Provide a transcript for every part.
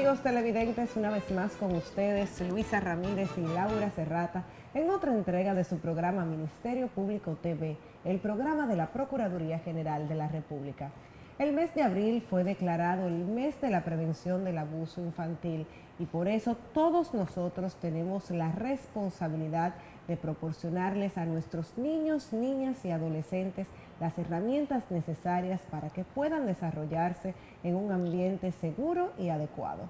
amigos televidentes, una vez más con ustedes, Luisa Ramírez y Laura Serrata, en otra entrega de su programa Ministerio Público TV, el programa de la Procuraduría General de la República. El mes de abril fue declarado el mes de la prevención del abuso infantil y por eso todos nosotros tenemos la responsabilidad de proporcionarles a nuestros niños, niñas y adolescentes las herramientas necesarias para que puedan desarrollarse en un ambiente seguro y adecuado.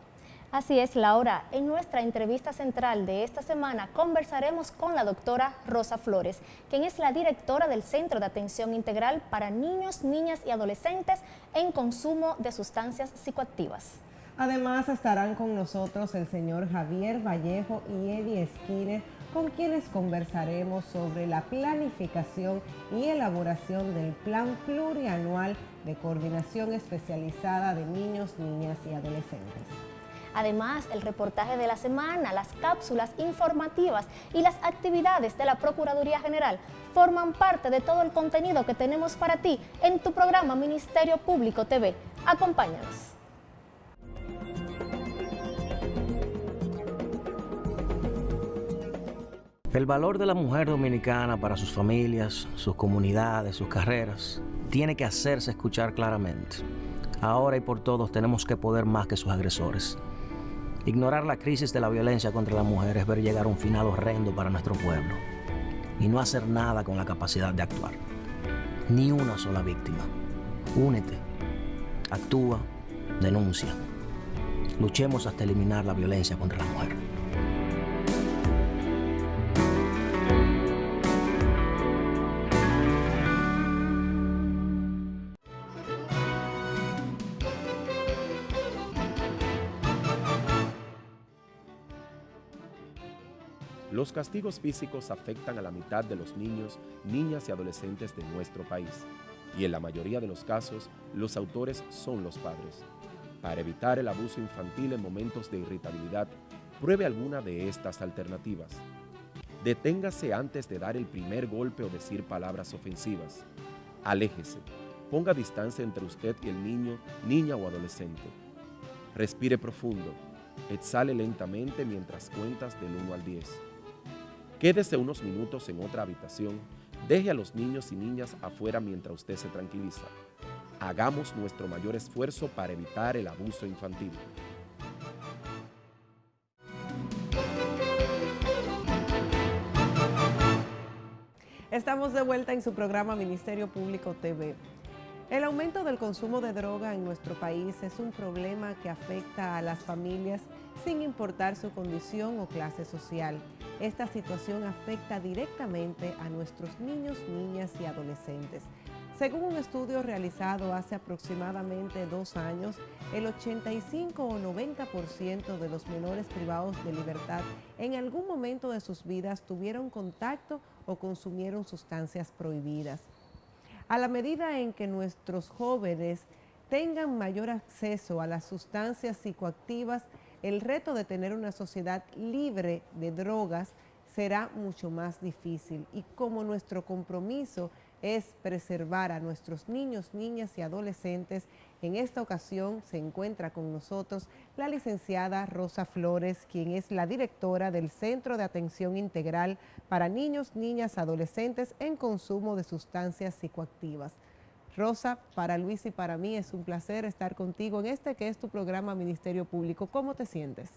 Así es, Laura. En nuestra entrevista central de esta semana conversaremos con la doctora Rosa Flores, quien es la directora del Centro de Atención Integral para Niños, Niñas y Adolescentes en Consumo de Sustancias Psicoactivas. Además estarán con nosotros el señor Javier Vallejo y Eddie Skinner, con quienes conversaremos sobre la planificación y elaboración del Plan Plurianual de Coordinación Especializada de Niños, Niñas y Adolescentes. Además, el reportaje de la semana, las cápsulas informativas y las actividades de la Procuraduría General forman parte de todo el contenido que tenemos para ti en tu programa Ministerio Público TV. Acompáñanos. El valor de la mujer dominicana para sus familias, sus comunidades, sus carreras, tiene que hacerse escuchar claramente. Ahora y por todos tenemos que poder más que sus agresores. Ignorar la crisis de la violencia contra la mujer es ver llegar a un final horrendo para nuestro pueblo y no hacer nada con la capacidad de actuar. Ni una sola víctima. Únete, actúa, denuncia. Luchemos hasta eliminar la violencia contra la mujer. Los castigos físicos afectan a la mitad de los niños, niñas y adolescentes de nuestro país, y en la mayoría de los casos, los autores son los padres. Para evitar el abuso infantil en momentos de irritabilidad, pruebe alguna de estas alternativas. Deténgase antes de dar el primer golpe o decir palabras ofensivas. Aléjese. Ponga distancia entre usted y el niño, niña o adolescente. Respire profundo. Exhale lentamente mientras cuentas del 1 al 10. Quédese unos minutos en otra habitación, deje a los niños y niñas afuera mientras usted se tranquiliza. Hagamos nuestro mayor esfuerzo para evitar el abuso infantil. Estamos de vuelta en su programa Ministerio Público TV. El aumento del consumo de droga en nuestro país es un problema que afecta a las familias sin importar su condición o clase social. Esta situación afecta directamente a nuestros niños, niñas y adolescentes. Según un estudio realizado hace aproximadamente 2 años, el 85 o 90% de los menores privados de libertad en algún momento de sus vidas tuvieron contacto o consumieron sustancias prohibidas. A la medida en que nuestros jóvenes tengan mayor acceso a las sustancias psicoactivas, el reto de tener una sociedad libre de drogas será mucho más difícil. Y como nuestro compromiso es preservar a nuestros niños, niñas y adolescentes, en esta ocasión se encuentra con nosotros la licenciada Rosa Flores, quien es la directora del Centro de Atención Integral para Niños, Niñas, Adolescentes en Consumo de Sustancias Psicoactivas. Rosa, para Luis y para mí es un placer estar contigo en este que es tu programa Ministerio Público. ¿Cómo te sientes?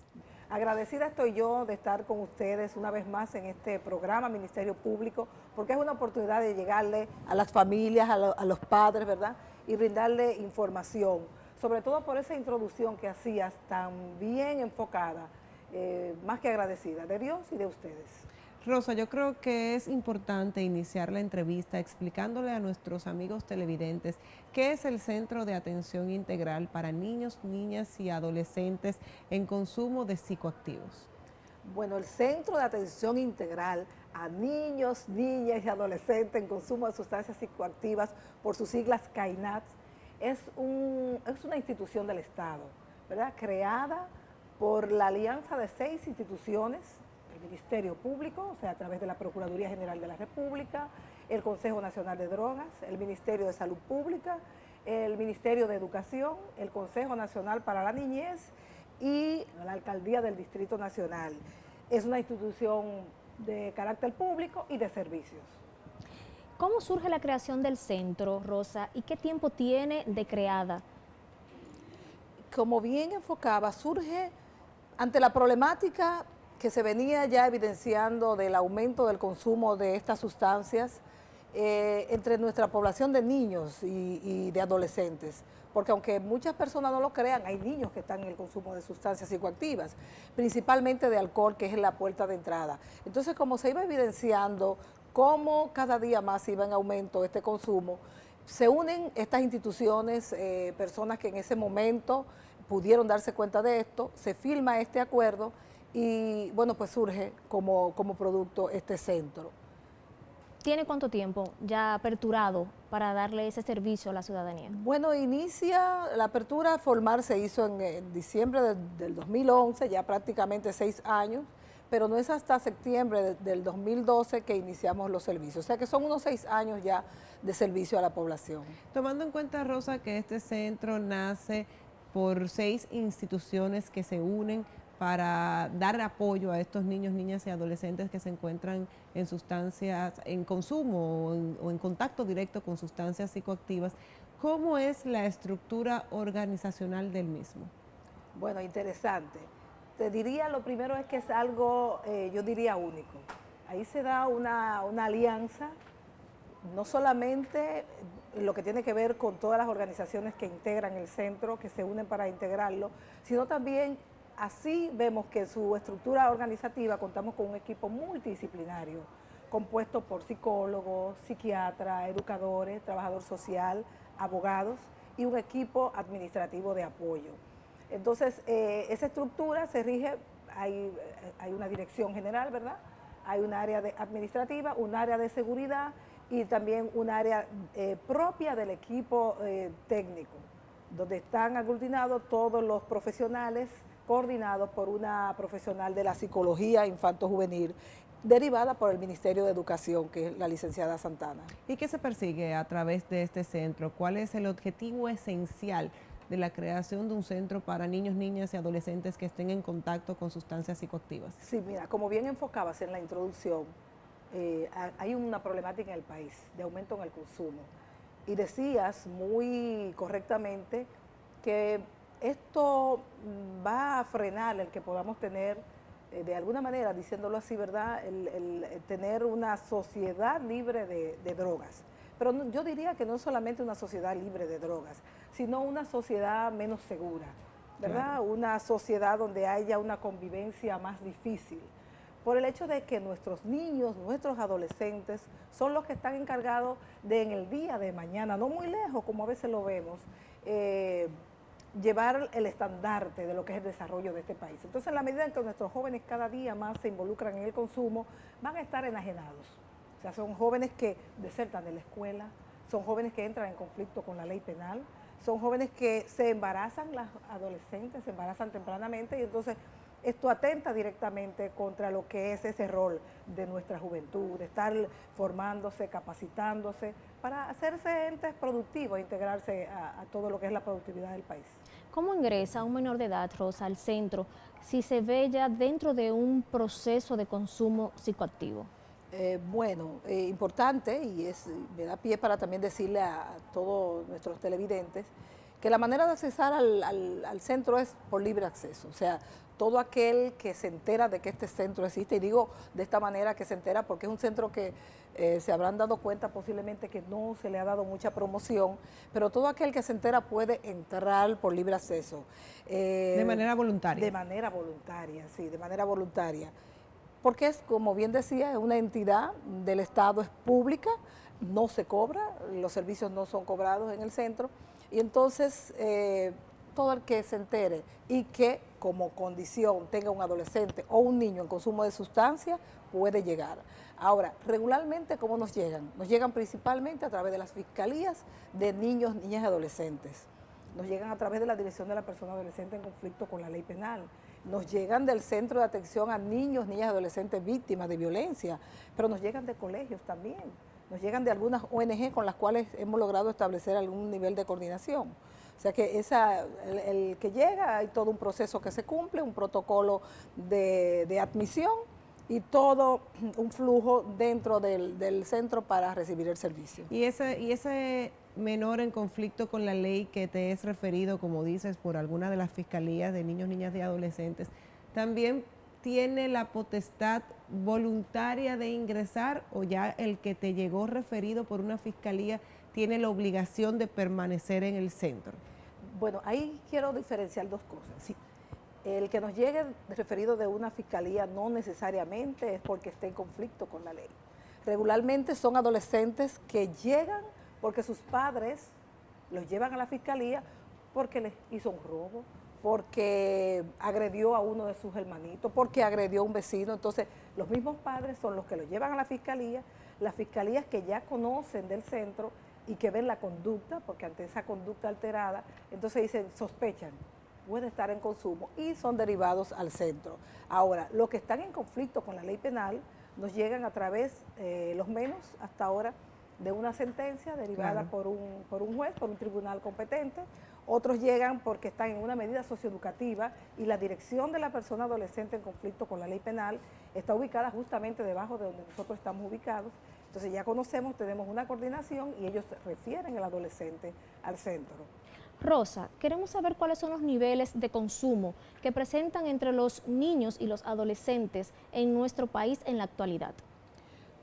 Agradecida estoy yo de estar con ustedes una vez más en este programa Ministerio Público, porque es una oportunidad de llegarle a las familias, a los padres, ¿verdad? Y brindarle información, sobre todo por esa introducción que hacías tan bien enfocada, más que agradecida de Dios y de ustedes. Rosa, yo creo que es importante iniciar la entrevista explicándole a nuestros amigos televidentes qué es el Centro de Atención Integral para Niños, Niñas y Adolescentes en Consumo de Psicoactivos. Bueno, el Centro de Atención Integral a Niños, Niñas y Adolescentes en Consumo de Sustancias Psicoactivas, por sus siglas CAINAT, es una institución del Estado, ¿verdad? Creada por la alianza de 6 instituciones, el Ministerio Público, o sea, a través de la Procuraduría General de la República, el Consejo Nacional de Drogas, el Ministerio de Salud Pública, el Ministerio de Educación, el Consejo Nacional para la Niñez y la Alcaldía del Distrito Nacional. Es una institución de carácter público y de servicios. ¿Cómo surge la creación del centro, Rosa, y qué tiempo tiene de creada? Como bien enfocaba, surge ante la problemática que se venía ya evidenciando del aumento del consumo de estas sustancias entre nuestra población de niños y de adolescentes. Porque aunque muchas personas no lo crean, hay niños que están en el consumo de sustancias psicoactivas, principalmente de alcohol, que es la puerta de entrada. Entonces, como se iba evidenciando cómo cada día más iba en aumento este consumo, se unen estas instituciones, personas que en ese momento pudieron darse cuenta de esto, se firma este acuerdo y bueno, pues surge como producto este centro. ¿Tiene cuánto tiempo ya aperturado para darle ese servicio a la ciudadanía? Bueno, inicia la apertura formal, se hizo en diciembre del 2011, ya prácticamente 6 años, pero no es hasta septiembre del 2012 que iniciamos los servicios. O sea que son unos 6 años ya de servicio a la población. Tomando en cuenta, Rosa, que este centro nace por 6 instituciones que se unen para dar apoyo a estos niños, niñas y adolescentes que se encuentran en sustancias, en consumo o en contacto directo con sustancias psicoactivas, ¿cómo es la estructura organizacional del mismo? Bueno, interesante. Te diría, lo primero es que es algo, yo diría, único. Ahí se da una alianza, no solamente en lo que tiene que ver con todas las organizaciones que integran el centro, que se unen para integrarlo, sino también así vemos que en su estructura organizativa contamos con un equipo multidisciplinario, compuesto por psicólogos, psiquiatras, educadores, trabajador social, abogados y un equipo administrativo de apoyo. Entonces, esa estructura se rige, hay una dirección general, ¿verdad? Hay un área administrativa, un área de seguridad y también un área propia del equipo técnico, donde están aglutinados todos los profesionales coordinados por una profesional de la psicología infanto-juvenil, derivada por el Ministerio de Educación, que es la licenciada Santana. ¿Y qué se persigue a través de este centro? ¿Cuál es el objetivo esencial de la creación de un centro para niños, niñas y adolescentes que estén en contacto con sustancias psicoactivas? Sí, mira, como bien enfocabas en la introducción, hay una problemática en el país de aumento en el consumo. Y decías muy correctamente que esto va a frenar el que podamos tener, de alguna manera, diciéndolo así, ¿verdad?, el tener una sociedad libre de drogas. Pero yo diría que no solamente una sociedad libre de drogas, sino una sociedad menos segura, ¿verdad? Claro. Una sociedad donde haya una convivencia más difícil, por el hecho de que nuestros niños, nuestros adolescentes, son los que están encargados de en el día de mañana, no muy lejos como a veces lo vemos, llevar el estandarte de lo que es el desarrollo de este país. Entonces, en la medida en que nuestros jóvenes cada día más se involucran en el consumo, van a estar enajenados. O sea, son jóvenes que desertan de la escuela, son jóvenes que entran en conflicto con la ley penal, son jóvenes que se embarazan, las adolescentes se embarazan tempranamente y entonces esto atenta directamente contra lo que es ese rol de nuestra juventud, de estar formándose, capacitándose, para hacerse entes productivos e integrarse a todo lo que es la productividad del país. ¿Cómo ingresa un menor de edad, Rosa, al centro si se ve ya dentro de un proceso de consumo psicoactivo? Importante, y me da pie para también decirle a todos nuestros televidentes, que la manera de accesar al centro es por libre acceso. O sea, todo aquel que se entera de que este centro existe, y digo de esta manera que se entera porque es un centro que se habrán dado cuenta posiblemente que no se le ha dado mucha promoción, pero todo aquel que se entera puede entrar por libre acceso. De manera voluntaria. De manera voluntaria, sí, de manera voluntaria. Porque es, como bien decía, es una entidad del Estado, es pública, no se cobra, los servicios no son cobrados en el centro, y entonces todo el que se entere y que como condición tenga un adolescente o un niño en consumo de sustancias, puede llegar. Ahora, regularmente, ¿cómo nos llegan? Nos llegan principalmente a través de las fiscalías de niños, niñas y adolescentes. Nos llegan a través de la Dirección de la Persona Adolescente en conflicto con la ley penal. Nos llegan del Centro de Atención a Niños, Niñas y Adolescentes Víctimas de Violencia, pero nos llegan de colegios también. nos llegan de algunas ONG con las cuales hemos logrado establecer algún nivel de coordinación. O sea que el que llega, hay todo un proceso que se cumple, un protocolo de admisión y todo un flujo dentro del centro para recibir el servicio. Y ese menor en conflicto con la ley que te es referido, como dices, por alguna de las fiscalías de niños, niñas y adolescentes, también tiene la potestad voluntaria de ingresar, o ya el que te llegó referido por una fiscalía tiene la obligación de permanecer en el centro. Bueno, ahí quiero diferenciar dos cosas. Sí. El que nos llegue referido de una fiscalía no necesariamente es porque esté en conflicto con la ley. Regularmente son adolescentes que llegan porque sus padres los llevan a la fiscalía porque les hizo un robo, porque agredió a uno de sus hermanitos, porque agredió a un vecino. Entonces, los mismos padres son los que los llevan a la fiscalía, las fiscalías que ya conocen del centro y que ven la conducta, porque ante esa conducta alterada, entonces dicen, sospechan, puede estar en consumo y son derivados al centro. Ahora, los que están en conflicto con la ley penal nos llegan a través, los menos hasta ahora, de una sentencia derivada por un juez, por un tribunal competente. Otros llegan porque están en una medida socioeducativa y la dirección de la persona adolescente en conflicto con la ley penal está ubicada justamente debajo de donde nosotros estamos ubicados. Entonces ya conocemos, tenemos una coordinación y ellos refieren al adolescente al centro. Rosa, queremos saber cuáles son los niveles de consumo que presentan entre los niños y los adolescentes en nuestro país en la actualidad.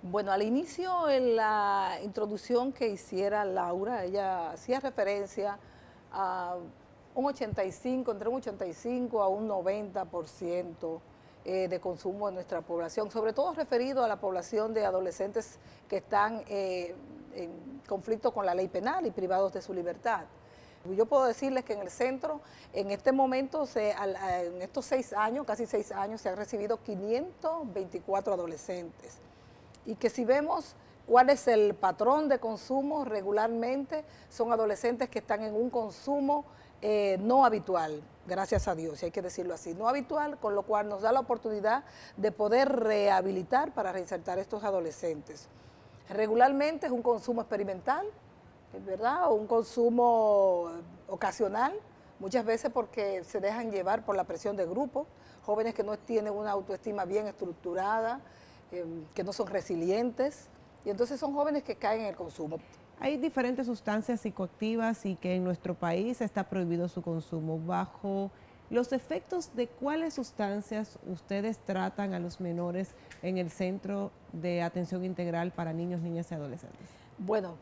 Bueno, al inicio, en la introducción que hiciera Laura, ella hacía referencia a entre un 85 a un 90% de consumo de nuestra población, sobre todo referido a la población de adolescentes que están en conflicto con la ley penal y privados de su libertad. Yo puedo decirles que en el centro, en este momento, en estos 6 años, casi 6 años, se han recibido 524 adolescentes. Y que si vemos cuál es el patrón de consumo, regularmente son adolescentes que están en un consumo no habitual, gracias a Dios, y hay que decirlo así, no habitual, con lo cual nos da la oportunidad de poder rehabilitar para reinsertar a estos adolescentes. Regularmente es un consumo experimental, ¿verdad? O un consumo ocasional, muchas veces porque se dejan llevar por la presión de grupos, jóvenes que no tienen una autoestima bien estructurada, que no son resilientes, y entonces son jóvenes que caen en el consumo. Hay diferentes sustancias psicoactivas y que en nuestro país está prohibido su consumo. Bajo los efectos de cuáles sustancias ustedes tratan a los menores en el Centro de Atención Integral para Niños, Niñas y Adolescentes. Bueno,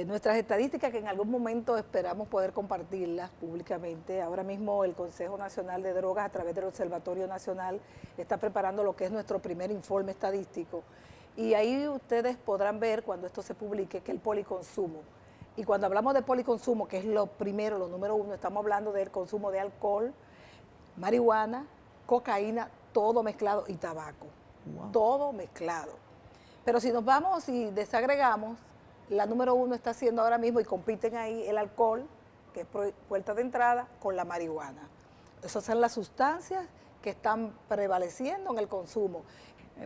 nuestras estadísticas que en algún momento esperamos poder compartirlas públicamente. Ahora mismo el Consejo Nacional de Drogas, a través del Observatorio Nacional, está preparando lo que es nuestro primer informe estadístico. Y ahí ustedes podrán ver, cuando esto se publique, que el policonsumo. Y cuando hablamos de policonsumo, que es lo primero, lo número 1, estamos hablando del consumo de alcohol, marihuana, cocaína, todo mezclado, y tabaco. Wow. Todo mezclado. Pero si nos vamos y desagregamos, la número 1 está haciendo ahora mismo, y compiten ahí, el alcohol, que es puerta de entrada, con la marihuana. Esas son las sustancias que están prevaleciendo en el consumo.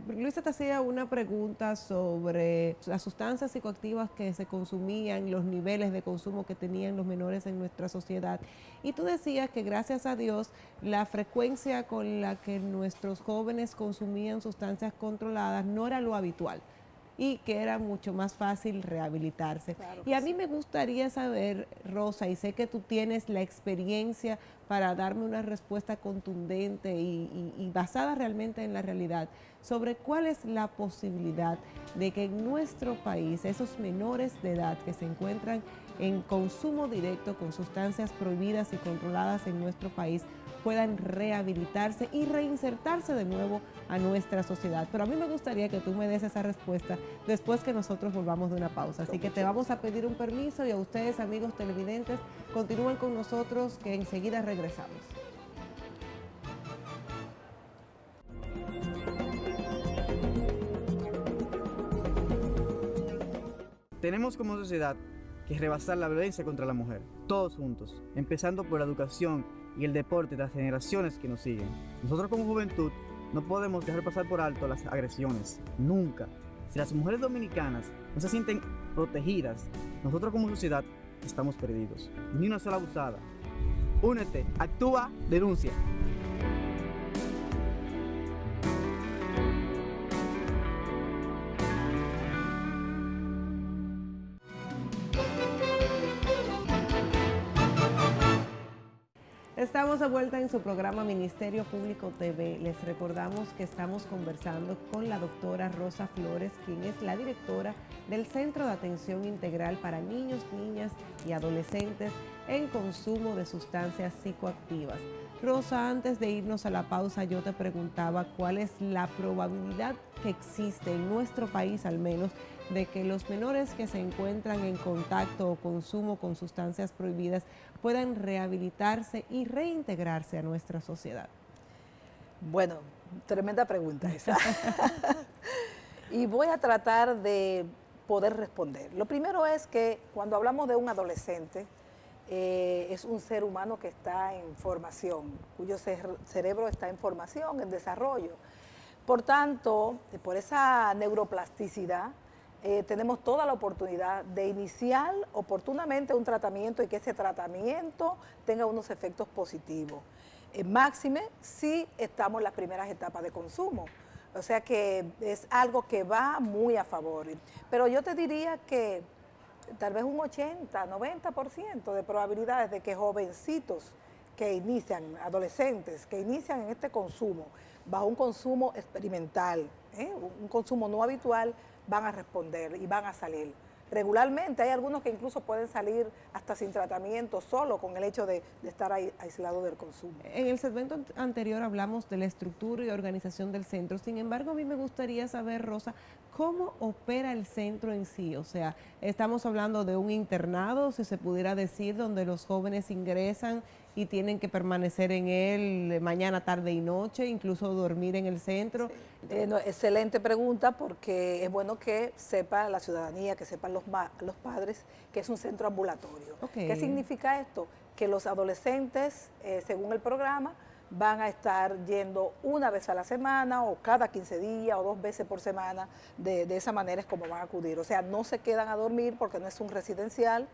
Luisa te hacía una pregunta sobre las sustancias psicoactivas que se consumían, los niveles de consumo que tenían los menores en nuestra sociedad. Y tú decías que gracias a Dios la frecuencia con la que nuestros jóvenes consumían sustancias controladas no era lo habitual y que era mucho más fácil rehabilitarse. Claro, y a mí me gustaría saber, Rosa, y sé que tú tienes la experiencia para darme una respuesta contundente y basada realmente en la realidad, sobre cuál es la posibilidad de que en nuestro país esos menores de edad que se encuentran en consumo directo con sustancias prohibidas y controladas en nuestro país puedan rehabilitarse y reinsertarse de nuevo a nuestra sociedad. Pero a mí me gustaría que tú me des esa respuesta después que nosotros volvamos de una pausa. Así que te vamos a pedir un permiso y a ustedes, amigos televidentes, continúen con nosotros que enseguida regresamos. Tenemos como sociedad que rebasar la violencia contra la mujer, todos juntos, empezando por la educación y el deporte de las generaciones que nos siguen. Nosotros como juventud no podemos dejar pasar por alto las agresiones, nunca. Si las mujeres dominicanas no se sienten protegidas, nosotros como sociedad estamos perdidos. Ni una sola abusada. Únete, actúa, denuncia. Estamos de vuelta en su programa Ministerio Público TV. Les recordamos que estamos conversando con la doctora Rosa Flores, quien es la directora del Centro de Atención Integral para Niños, Niñas y Adolescentes en Consumo de Sustancias Psicoactivas. Rosa, antes de irnos a la pausa, yo te preguntaba cuál es la probabilidad que existe en nuestro país, al menos, de que los menores que se encuentran en contacto o consumo con sustancias prohibidas puedan rehabilitarse y reintegrarse a nuestra sociedad. Bueno, tremenda pregunta esa. Y voy a tratar de poder responder. Lo primero es que cuando hablamos de un adolescente, es un ser humano que está en formación, cuyo cerebro está en formación, en desarrollo. Por tanto, por esa neuroplasticidad, tenemos toda la oportunidad de iniciar oportunamente un tratamiento y que ese tratamiento tenga unos efectos positivos. Máxime si estamos en las primeras etapas de consumo. O sea que es algo que va muy a favor. Pero yo te diría que tal vez un 80, 90% de probabilidades de que jovencitos que inician, adolescentes que inician en este consumo, bajo un consumo experimental, un consumo no habitual, van a responder y van a salir. Regularmente hay algunos que incluso pueden salir hasta sin tratamiento, solo con el hecho de estar aislado del consumo. En el segmento anterior hablamos de la estructura y organización del centro. Sin embargo, a mí me gustaría saber, Rosa, ¿cómo opera el centro en sí? O sea, estamos hablando de un internado, si se pudiera decir, donde los jóvenes ingresan y tienen que permanecer en él mañana, tarde y noche, incluso dormir en el centro. Sí. Excelente pregunta, porque es bueno que sepa la ciudadanía, que sepan los padres, que es un centro ambulatorio. Okay. ¿Qué significa esto? Que los adolescentes, según el programa, van a estar yendo una vez a la semana o cada 15 días o 2 veces por semana. De esa manera es como van a acudir. O sea, no se quedan a dormir porque no es un residencial.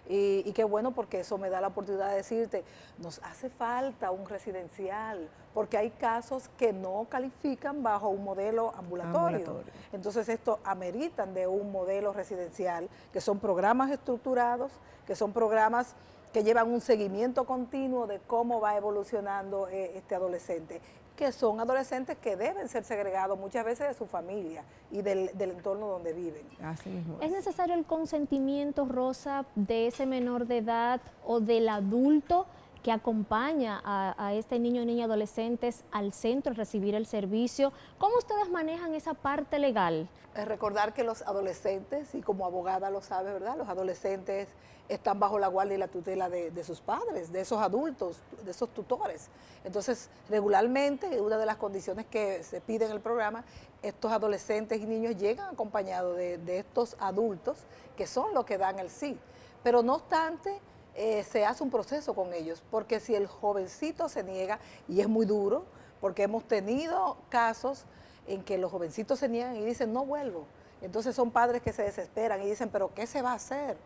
Y qué bueno, porque eso me da la oportunidad de decirte, nos hace falta un residencial, porque hay casos que no califican bajo un modelo ambulatorio. Entonces esto ameritan de un modelo residencial, que son programas estructurados, que son programas que llevan un seguimiento continuo de cómo va evolucionando este adolescente, que son adolescentes que deben ser segregados muchas veces de su familia y del entorno donde viven. Así mismo ¿Es necesario el consentimiento, Rosa, de ese menor de edad o del adulto que acompaña a este niño, niña, adolescentes al centro a recibir el servicio? ¿Cómo ustedes manejan esa parte legal? Recordar que los adolescentes, y como abogada lo sabe, ¿verdad? Los adolescentes están bajo la guardia y la tutela de sus padres, de esos adultos, de esos tutores. Entonces, regularmente, una de las condiciones que se pide en el programa, estos adolescentes y niños llegan acompañados de estos adultos, que son los que dan el sí. Pero no obstante, se hace un proceso con ellos, porque si el jovencito se niega, y es muy duro, porque hemos tenido casos en que los jovencitos se niegan y dicen, no vuelvo. Entonces son padres que se desesperan y dicen, pero ¿qué se va a hacer?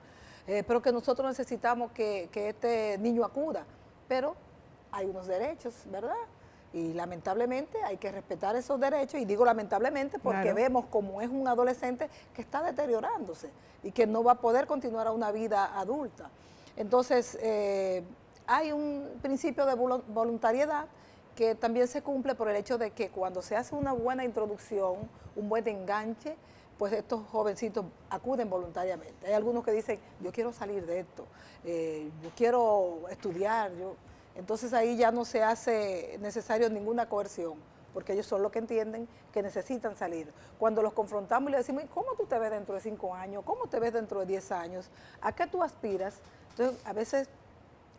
Pero que nosotros necesitamos que este niño acuda. Pero hay unos derechos, ¿verdad? Y lamentablemente hay que respetar esos derechos, y digo lamentablemente porque claro, vemos como es un adolescente que está deteriorándose y que no va a poder continuar a una vida adulta. Entonces, hay un principio de voluntariedad que también se cumple por el hecho de que cuando se hace una buena introducción, un buen enganche, pues estos jovencitos acuden voluntariamente. Hay algunos que dicen, yo quiero salir de esto, yo quiero estudiar. Entonces ahí ya no se hace necesario ninguna coerción, porque ellos son los que entienden que necesitan salir. Cuando los confrontamos y les decimos, ¿cómo tú te ves dentro de 5 años? ¿Cómo te ves dentro de 10 años? ¿A qué tú aspiras? Entonces, a veces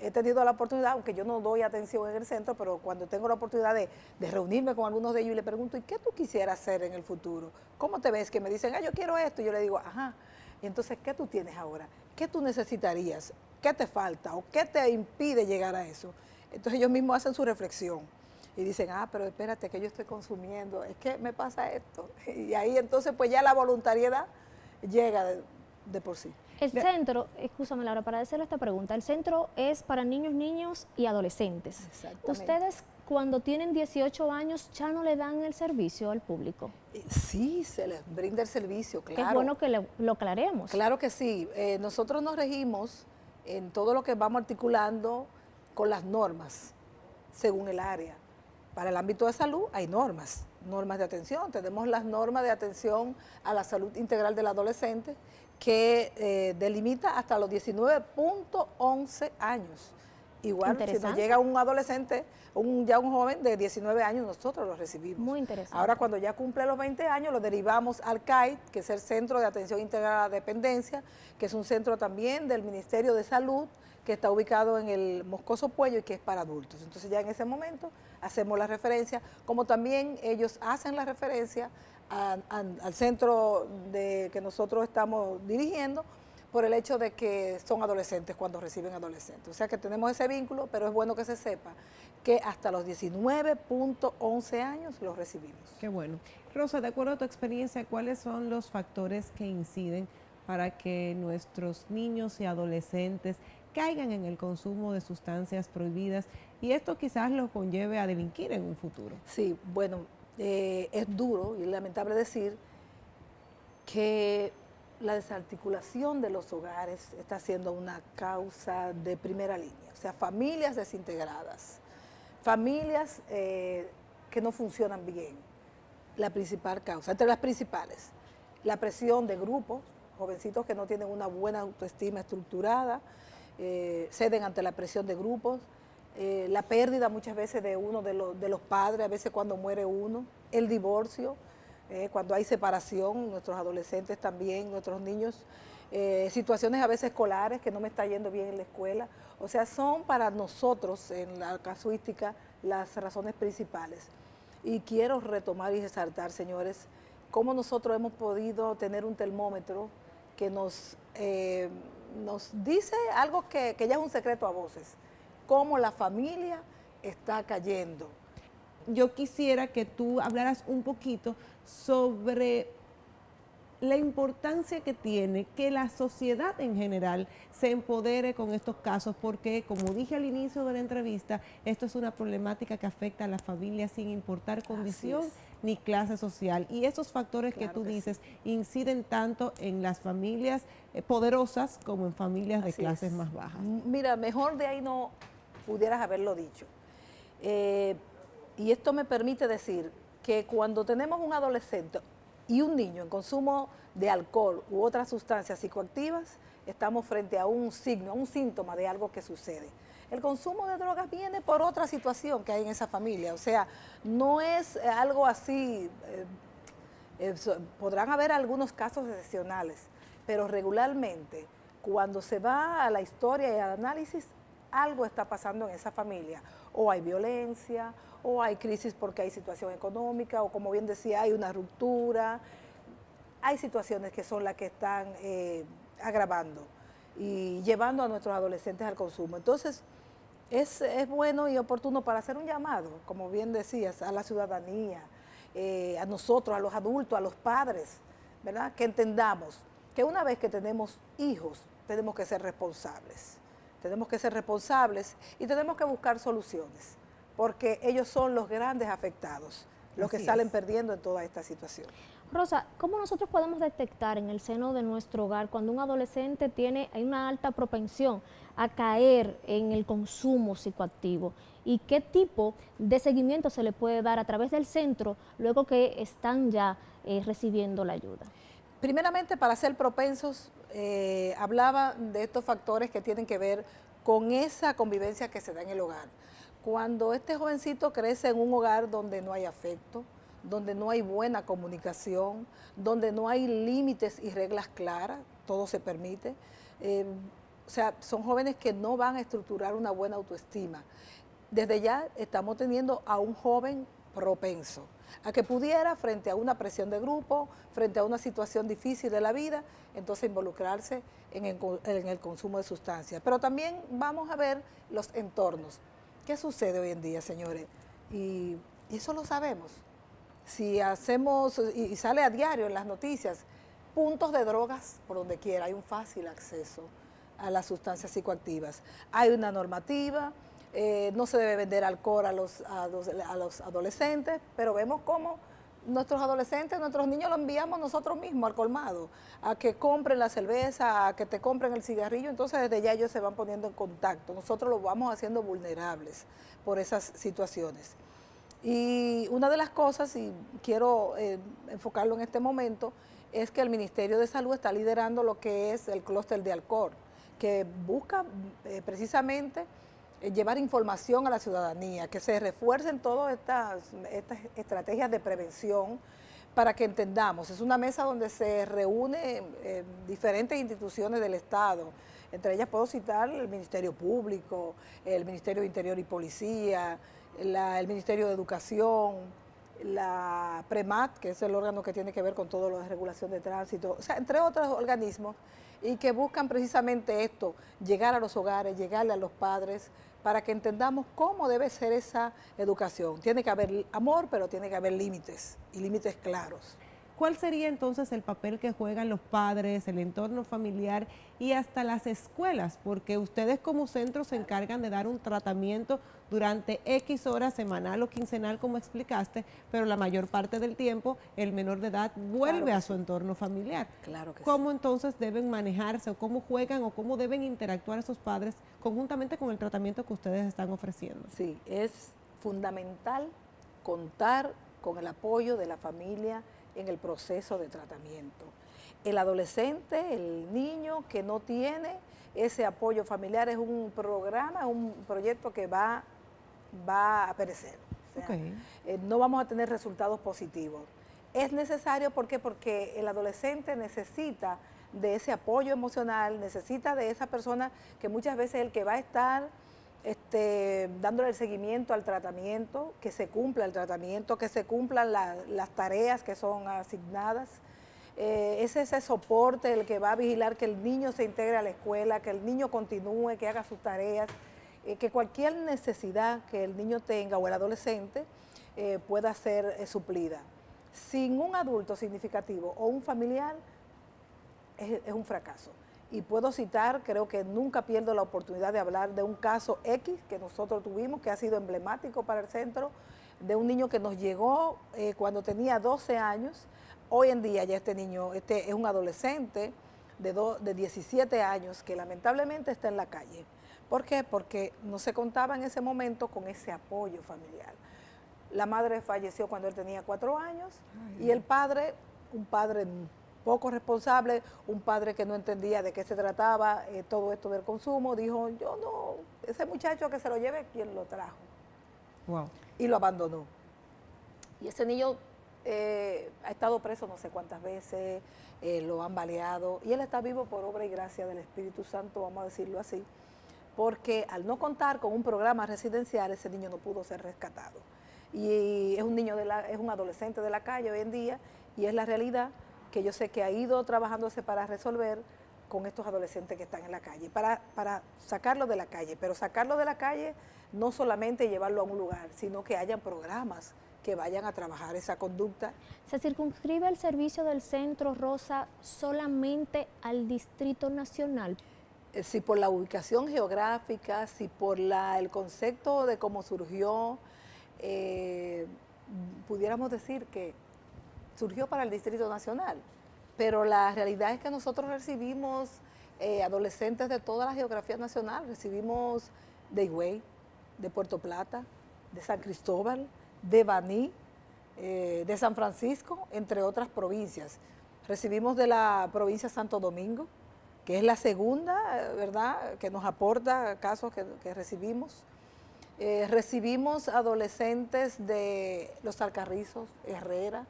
he tenido la oportunidad, aunque yo no doy atención en el centro, pero cuando tengo la oportunidad de reunirme con algunos de ellos y les pregunto, ¿y qué tú quisieras hacer en el futuro? ¿Cómo te ves? Que me dicen, yo quiero esto. Y yo le digo, ajá. Y entonces, ¿qué tú tienes ahora? ¿Qué tú necesitarías? ¿Qué te falta? ¿O qué te impide llegar a eso? Entonces ellos mismos hacen su reflexión. y dicen, pero espérate que yo estoy consumiendo, es que me pasa esto. Y ahí entonces pues ya la voluntariedad llega de por sí. El centro, escúchame Laura, para hacerle esta pregunta, el centro es para niños, niños y adolescentes. Exactamente. ¿Ustedes cuando tienen 18 años ya no le dan el servicio al público? Sí, se les brinda el servicio, claro. Es bueno que lo aclaremos. Claro que sí. Nosotros nos regimos en todo lo que vamos articulando con las normas, según el área. Para el ámbito de salud hay normas de atención. Tenemos las normas de atención a la salud integral del adolescente que delimita hasta los 19.11 años. Igual, si nos llega un adolescente, ya un joven de 19 años, nosotros lo recibimos. Muy interesante. Ahora, cuando ya cumple los 20 años, lo derivamos al CAI, que es el Centro de Atención Integral a la Dependencia, que es un centro también del Ministerio de Salud, que está ubicado en el Moscoso Puello y que es para adultos. Entonces ya en ese momento hacemos la referencia, como también ellos hacen la referencia al centro que nosotros estamos dirigiendo, por el hecho de que son adolescentes cuando reciben adolescentes. O sea que tenemos ese vínculo, pero es bueno que se sepa que hasta los 19.11 años los recibimos. Qué bueno. Rosa, de acuerdo a tu experiencia, ¿cuáles son los factores que inciden para que nuestros niños y adolescentes caigan en el consumo de sustancias prohibidas y esto quizás los conlleve a delinquir en un futuro? Sí, bueno, es duro y lamentable decir que la desarticulación de los hogares está siendo una causa de primera línea. O sea, familias desintegradas, familias que no funcionan bien. La principal causa, entre las principales, la presión de grupos, jovencitos que no tienen una buena autoestima estructurada, ceden ante la presión de grupos, la pérdida muchas veces de uno de los padres, a veces cuando muere uno, el divorcio, cuando hay separación, nuestros adolescentes también, nuestros niños, situaciones a veces escolares, que no me está yendo bien en la escuela. O sea, son para nosotros, en la casuística, las razones principales. Y quiero retomar y resaltar, señores, cómo nosotros hemos podido tener un termómetro que nos dice algo que ya es un secreto a voces, cómo la familia está cayendo. Yo quisiera que tú hablaras un poquito sobre la importancia que tiene que la sociedad en general se empodere con estos casos, porque como dije al inicio de la entrevista, esto es una problemática que afecta a las familias sin importar condición ni clase social. Y esos factores que tú dices inciden tanto en las familias poderosas como en familias de clases más bajas. Mira, mejor de ahí no pudieras haberlo dicho. Y esto me permite decir que cuando tenemos un adolescente y un niño en consumo de alcohol u otras sustancias psicoactivas, estamos frente a un signo, a un síntoma de algo que sucede. El consumo de drogas viene por otra situación que hay en esa familia, o sea, no es algo así, podrán haber algunos casos excepcionales, pero regularmente cuando se va a la historia y al análisis, algo está pasando en esa familia, o hay violencia, o hay crisis porque hay situación económica, o como bien decía, hay una ruptura, hay situaciones que son las que están agravando y llevando a nuestros adolescentes al consumo. Entonces, es bueno y oportuno para hacer un llamado, como bien decías, a la ciudadanía, a nosotros, a los adultos, a los padres, ¿verdad? Que entendamos que una vez que tenemos hijos, tenemos que ser responsables. Tenemos que ser responsables y tenemos que buscar soluciones, porque ellos son los grandes afectados, los que salen perdiendo en toda esta situación. Rosa, ¿cómo nosotros podemos detectar en el seno de nuestro hogar cuando un adolescente hay una alta propensión a caer en el consumo psicoactivo? ¿Y qué tipo de seguimiento se le puede dar a través del centro luego que están ya recibiendo la ayuda? Primeramente, para ser propensos, hablaba de estos factores que tienen que ver con esa convivencia que se da en el hogar. Cuando este jovencito crece en un hogar donde no hay afecto, donde no hay buena comunicación, donde no hay límites y reglas claras, todo se permite. O sea, son jóvenes que no van a estructurar una buena autoestima. Desde ya estamos teniendo a un joven propenso a que pudiera, frente a una presión de grupo, frente a una situación difícil de la vida, entonces involucrarse en el consumo de sustancias. Pero también vamos a ver los entornos. ¿Qué sucede hoy en día, señores? Y eso lo sabemos. Si hacemos, y sale a diario en las noticias, puntos de drogas por donde quiera, hay un fácil acceso a las sustancias psicoactivas. Hay una normativa, no se debe vender alcohol a los adolescentes, pero vemos cómo nuestros adolescentes, nuestros niños los enviamos nosotros mismos al colmado, a que compren la cerveza, a que te compren el cigarrillo, entonces desde ya ellos se van poniendo en contacto. Nosotros los vamos haciendo vulnerables por esas situaciones. Y una de las cosas, y quiero enfocarlo en este momento, es que el Ministerio de Salud está liderando lo que es el clúster de alcohol, que busca precisamente llevar información a la ciudadanía, que se refuercen todas estas estrategias de prevención para que entendamos. Es una mesa donde se reúnen diferentes instituciones del Estado. Entre ellas puedo citar el Ministerio Público, el Ministerio de Interior y Policía, el Ministerio de Educación, la PREMAT, que es el órgano que tiene que ver con todo lo de regulación de tránsito, o sea, entre otros organismos, y que buscan precisamente esto, llegar a los hogares, llegarle a los padres, para que entendamos cómo debe ser esa educación. Tiene que haber amor, pero tiene que haber límites, y límites claros. ¿Cuál sería entonces el papel que juegan los padres, el entorno familiar y hasta las escuelas? Porque ustedes como centro se encargan de dar un tratamiento durante X horas semanal o quincenal, como explicaste, pero la mayor parte del tiempo el menor de edad vuelve a su entorno familiar. Claro que ¿Cómo sí. entonces deben manejarse o cómo juegan o cómo deben interactuar esos padres conjuntamente con el tratamiento que ustedes están ofreciendo? Sí, es fundamental contar con el apoyo de la familia en el proceso de tratamiento. El adolescente, el niño que no tiene ese apoyo familiar es un programa, un proyecto que va a perecer. O sea, no vamos a tener resultados positivos. Es necesario, ¿por qué? Porque el adolescente necesita de ese apoyo emocional, necesita de esa persona que muchas veces es el que va a estar dándole el seguimiento al tratamiento, que se cumpla el tratamiento, que se cumplan las tareas que son asignadas. Es ese soporte el que va a vigilar que el niño se integre a la escuela, que el niño continúe, que haga sus tareas, que cualquier necesidad que el niño tenga o el adolescente pueda ser suplida. Sin un adulto significativo o un familiar es un fracaso. Y puedo citar, creo que nunca pierdo la oportunidad de hablar de un caso X que nosotros tuvimos, que ha sido emblemático para el centro, de un niño que nos llegó cuando tenía 12 años. Hoy en día ya este niño es un adolescente de 17 años que lamentablemente está en la calle. ¿Por qué? Porque no se contaba en ese momento con ese apoyo familiar. La madre falleció cuando él tenía 4 años y el padre, un padre poco responsable, un padre que no entendía de qué se trataba todo esto del consumo, dijo, yo no, ese muchacho que se lo lleve, ¿quién lo trajo? Wow. Y lo abandonó. Y ese niño ha estado preso no sé cuántas veces, lo han baleado, y él está vivo por obra y gracia del Espíritu Santo, vamos a decirlo así, porque al no contar con un programa residencial, ese niño no pudo ser rescatado. Y es un niño, es un adolescente de la calle hoy en día, y es la realidad que yo sé que ha ido trabajándose para resolver con estos adolescentes que están en la calle, para sacarlo de la calle, pero sacarlo de la calle no solamente llevarlo a un lugar, sino que hayan programas que vayan a trabajar esa conducta. ¿Se circunscribe el servicio del Centro Rosa solamente al Distrito Nacional? Si por la ubicación geográfica, si por el concepto de cómo surgió, pudiéramos decir que surgió para el Distrito Nacional, pero la realidad es que nosotros recibimos adolescentes de toda la geografía nacional, recibimos de Higüey, de Puerto Plata, de San Cristóbal, de Baní, de San Francisco, entre otras provincias. Recibimos de la provincia de Santo Domingo, que es la segunda, ¿verdad?, que nos aporta casos que recibimos. Recibimos adolescentes de Los Alcarrizos, Herrera,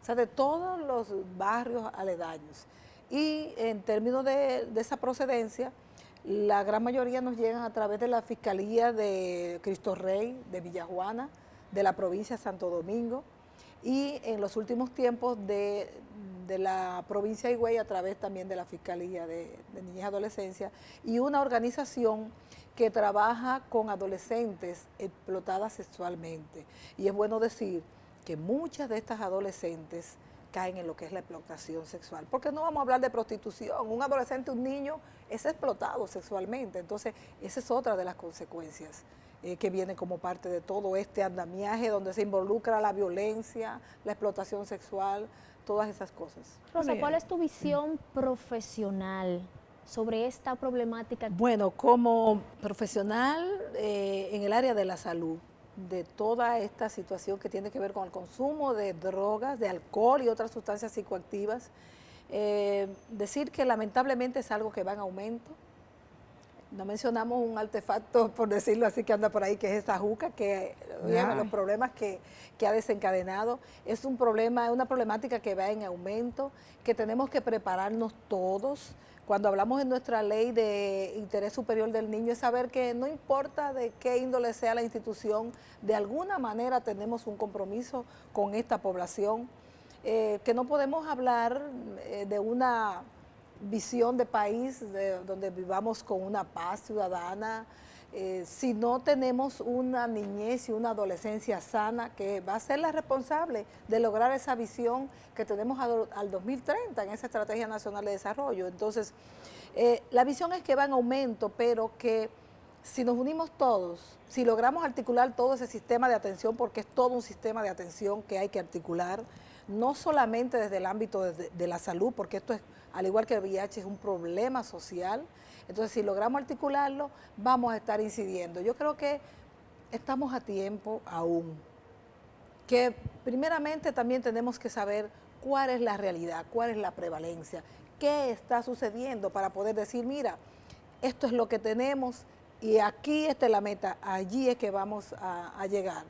o sea, de todos los barrios aledaños. Y en términos de esa procedencia, la gran mayoría nos llegan a través de la Fiscalía de Cristo Rey, de Villajuana, de la provincia de Santo Domingo. y en los últimos tiempos de la provincia de Higüey, a través también de la Fiscalía de Niñez y Adolescencia, y una organización que trabaja con adolescentes explotadas sexualmente. Y es bueno decir que muchas de estas adolescentes caen en lo que es la explotación sexual, porque no vamos a hablar de prostitución, un adolescente, un niño es explotado sexualmente, entonces esa es otra de las consecuencias que viene como parte de todo este andamiaje donde se involucra la violencia, la explotación sexual, todas esas cosas. Rosa, ¿cuál es tu visión profesional sobre esta problemática? Bueno, como profesional en el área de la salud, de toda esta situación que tiene que ver con el consumo de drogas, de alcohol y otras sustancias psicoactivas, decir que lamentablemente es algo que va en aumento. No mencionamos un artefacto, por decirlo así, que anda por ahí, que es esa juca, que los problemas que ha desencadenado. Es un problema, una problemática que va en aumento, que tenemos que prepararnos todos. Cuando hablamos en nuestra ley de interés superior del niño, es saber que no importa de qué índole sea la institución, de alguna manera tenemos un compromiso con esta población, que no podemos hablar de una visión de país donde vivamos con una paz ciudadana, si no tenemos una niñez y una adolescencia sana que va a ser la responsable de lograr esa visión que tenemos al 2030 en esa Estrategia Nacional de Desarrollo. Entonces, la visión es que va en aumento, pero que si nos unimos todos, si logramos articular todo ese sistema de atención, porque es todo un sistema de atención que hay que articular, no solamente desde el ámbito de la salud, porque esto es, al igual que el VIH, es un problema social. Entonces, si logramos articularlo, vamos a estar incidiendo. Yo creo que estamos a tiempo aún. Que primeramente también tenemos que saber cuál es la realidad, cuál es la prevalencia, qué está sucediendo para poder decir, mira, esto es lo que tenemos y aquí está la meta, allí es que vamos a llegar.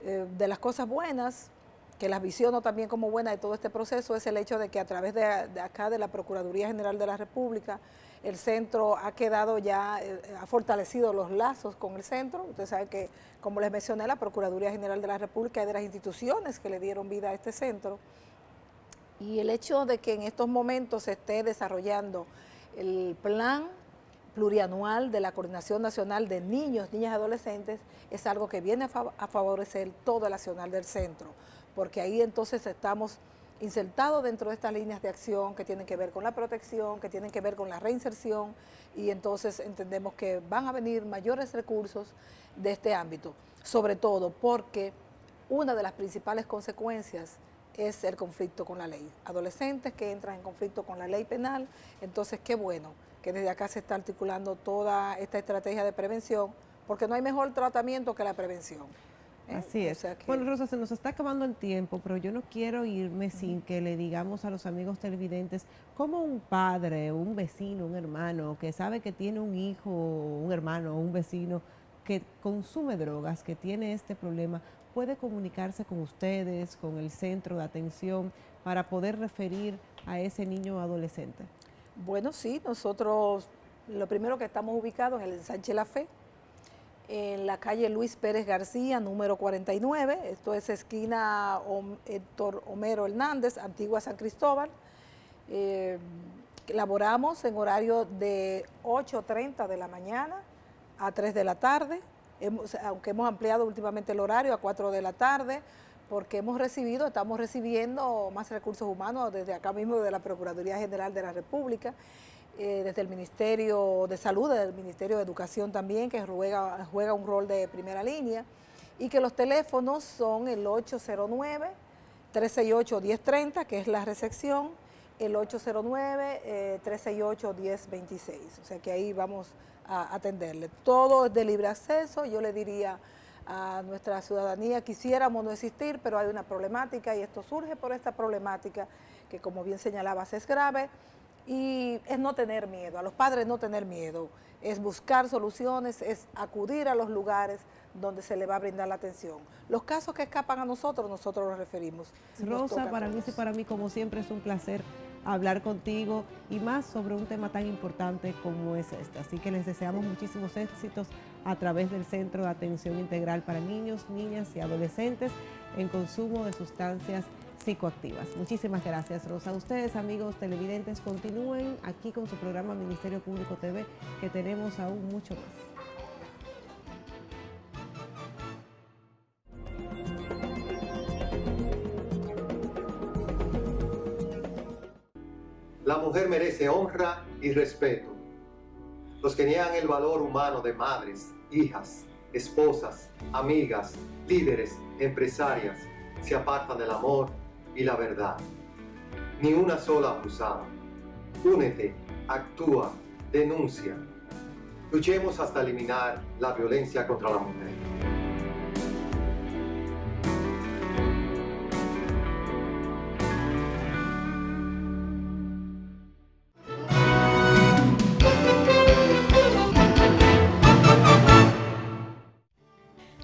De las cosas buenas, que las visiono también como buena de todo este proceso, es el hecho de que a través de acá de la Procuraduría General de la República, el centro ha quedado ya, ha fortalecido los lazos con el centro. Ustedes saben que, como les mencioné, la Procuraduría General de la República es de las instituciones que le dieron vida a este centro. Y el hecho de que en estos momentos se esté desarrollando el plan plurianual de la Coordinación Nacional de Niños, Niñas y Adolescentes es algo que viene a favorecer todo el accionar del centro, porque ahí entonces estamos insertados dentro de estas líneas de acción que tienen que ver con la protección, que tienen que ver con la reinserción, y entonces entendemos que van a venir mayores recursos de este ámbito, sobre todo porque una de las principales consecuencias es el conflicto con la ley. Adolescentes que entran en conflicto con la ley penal, entonces qué bueno que desde acá se está articulando toda esta estrategia de prevención, porque no hay mejor tratamiento que la prevención. Así es. Bueno, Rosa, se nos está acabando el tiempo, pero yo no quiero irme sin que le digamos a los amigos televidentes cómo un padre, un vecino, un hermano que sabe que tiene un hijo, un hermano, un vecino que consume drogas, que tiene este problema, puede comunicarse con ustedes, con el centro de atención, para poder referir a ese niño o adolescente. Bueno, sí, nosotros lo primero que estamos ubicados en el Ensanche La Fe, en la calle Luis Pérez García, número 49, esto es esquina Héctor Homero Hernández, Antigua San Cristóbal. Laboramos en horario de 8:30 de la mañana a 3 de la tarde, aunque hemos ampliado últimamente el horario a 4 de la tarde, porque estamos recibiendo más recursos humanos desde acá mismo, de la Procuraduría General de la República, desde el Ministerio de Salud, desde el Ministerio de Educación también, que juega un rol de primera línea, y que los teléfonos son el 809-368-1030, que es la recepción, el 809-368-1026, o sea que ahí vamos a atenderle. Todo es de libre acceso. Yo le diría a nuestra ciudadanía, quisiéramos no existir, pero hay una problemática y esto surge por esta problemática que, como bien señalabas, es grave, y es no tener miedo, a los padres no tener miedo, es buscar soluciones, es acudir a los lugares donde se le va a brindar la atención. Los casos que escapan a nosotros los referimos. Rosa, para mí, como siempre, es un placer hablar contigo y más sobre un tema tan importante como es este. Así que les deseamos muchísimos éxitos a través del Centro de Atención Integral para Niños, Niñas y Adolescentes. en consumo de sustancias psicoactivas. Muchísimas gracias, Rosa. Ustedes, amigos televidentes, continúen aquí con su programa Ministerio Público TV, que tenemos aún mucho más. La mujer merece honra y respeto. Los que niegan el valor humano de madres, hijas, esposas, amigas, líderes, empresarias, se apartan del amor y la verdad. Ni una sola acusada. Únete, actúa, denuncia. Luchemos hasta eliminar la violencia contra la mujer.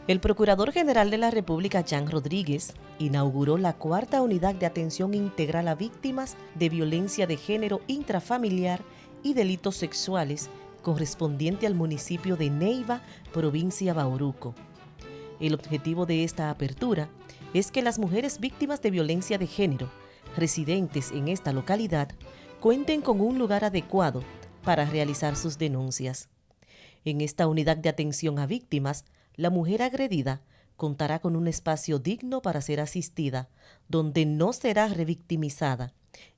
El Procurador General de la República, Jan Rodríguez, inauguró la 4ª Unidad de Atención Integral a Víctimas de Violencia de Género Intrafamiliar y Delitos Sexuales, correspondiente al municipio de Neiva, provincia Bauruco. El objetivo de esta apertura es que las mujeres víctimas de violencia de género, residentes en esta localidad, cuenten con un lugar adecuado para realizar sus denuncias. En esta unidad de atención a víctimas, la mujer agredida contará con un espacio digno para ser asistida, donde no será revictimizada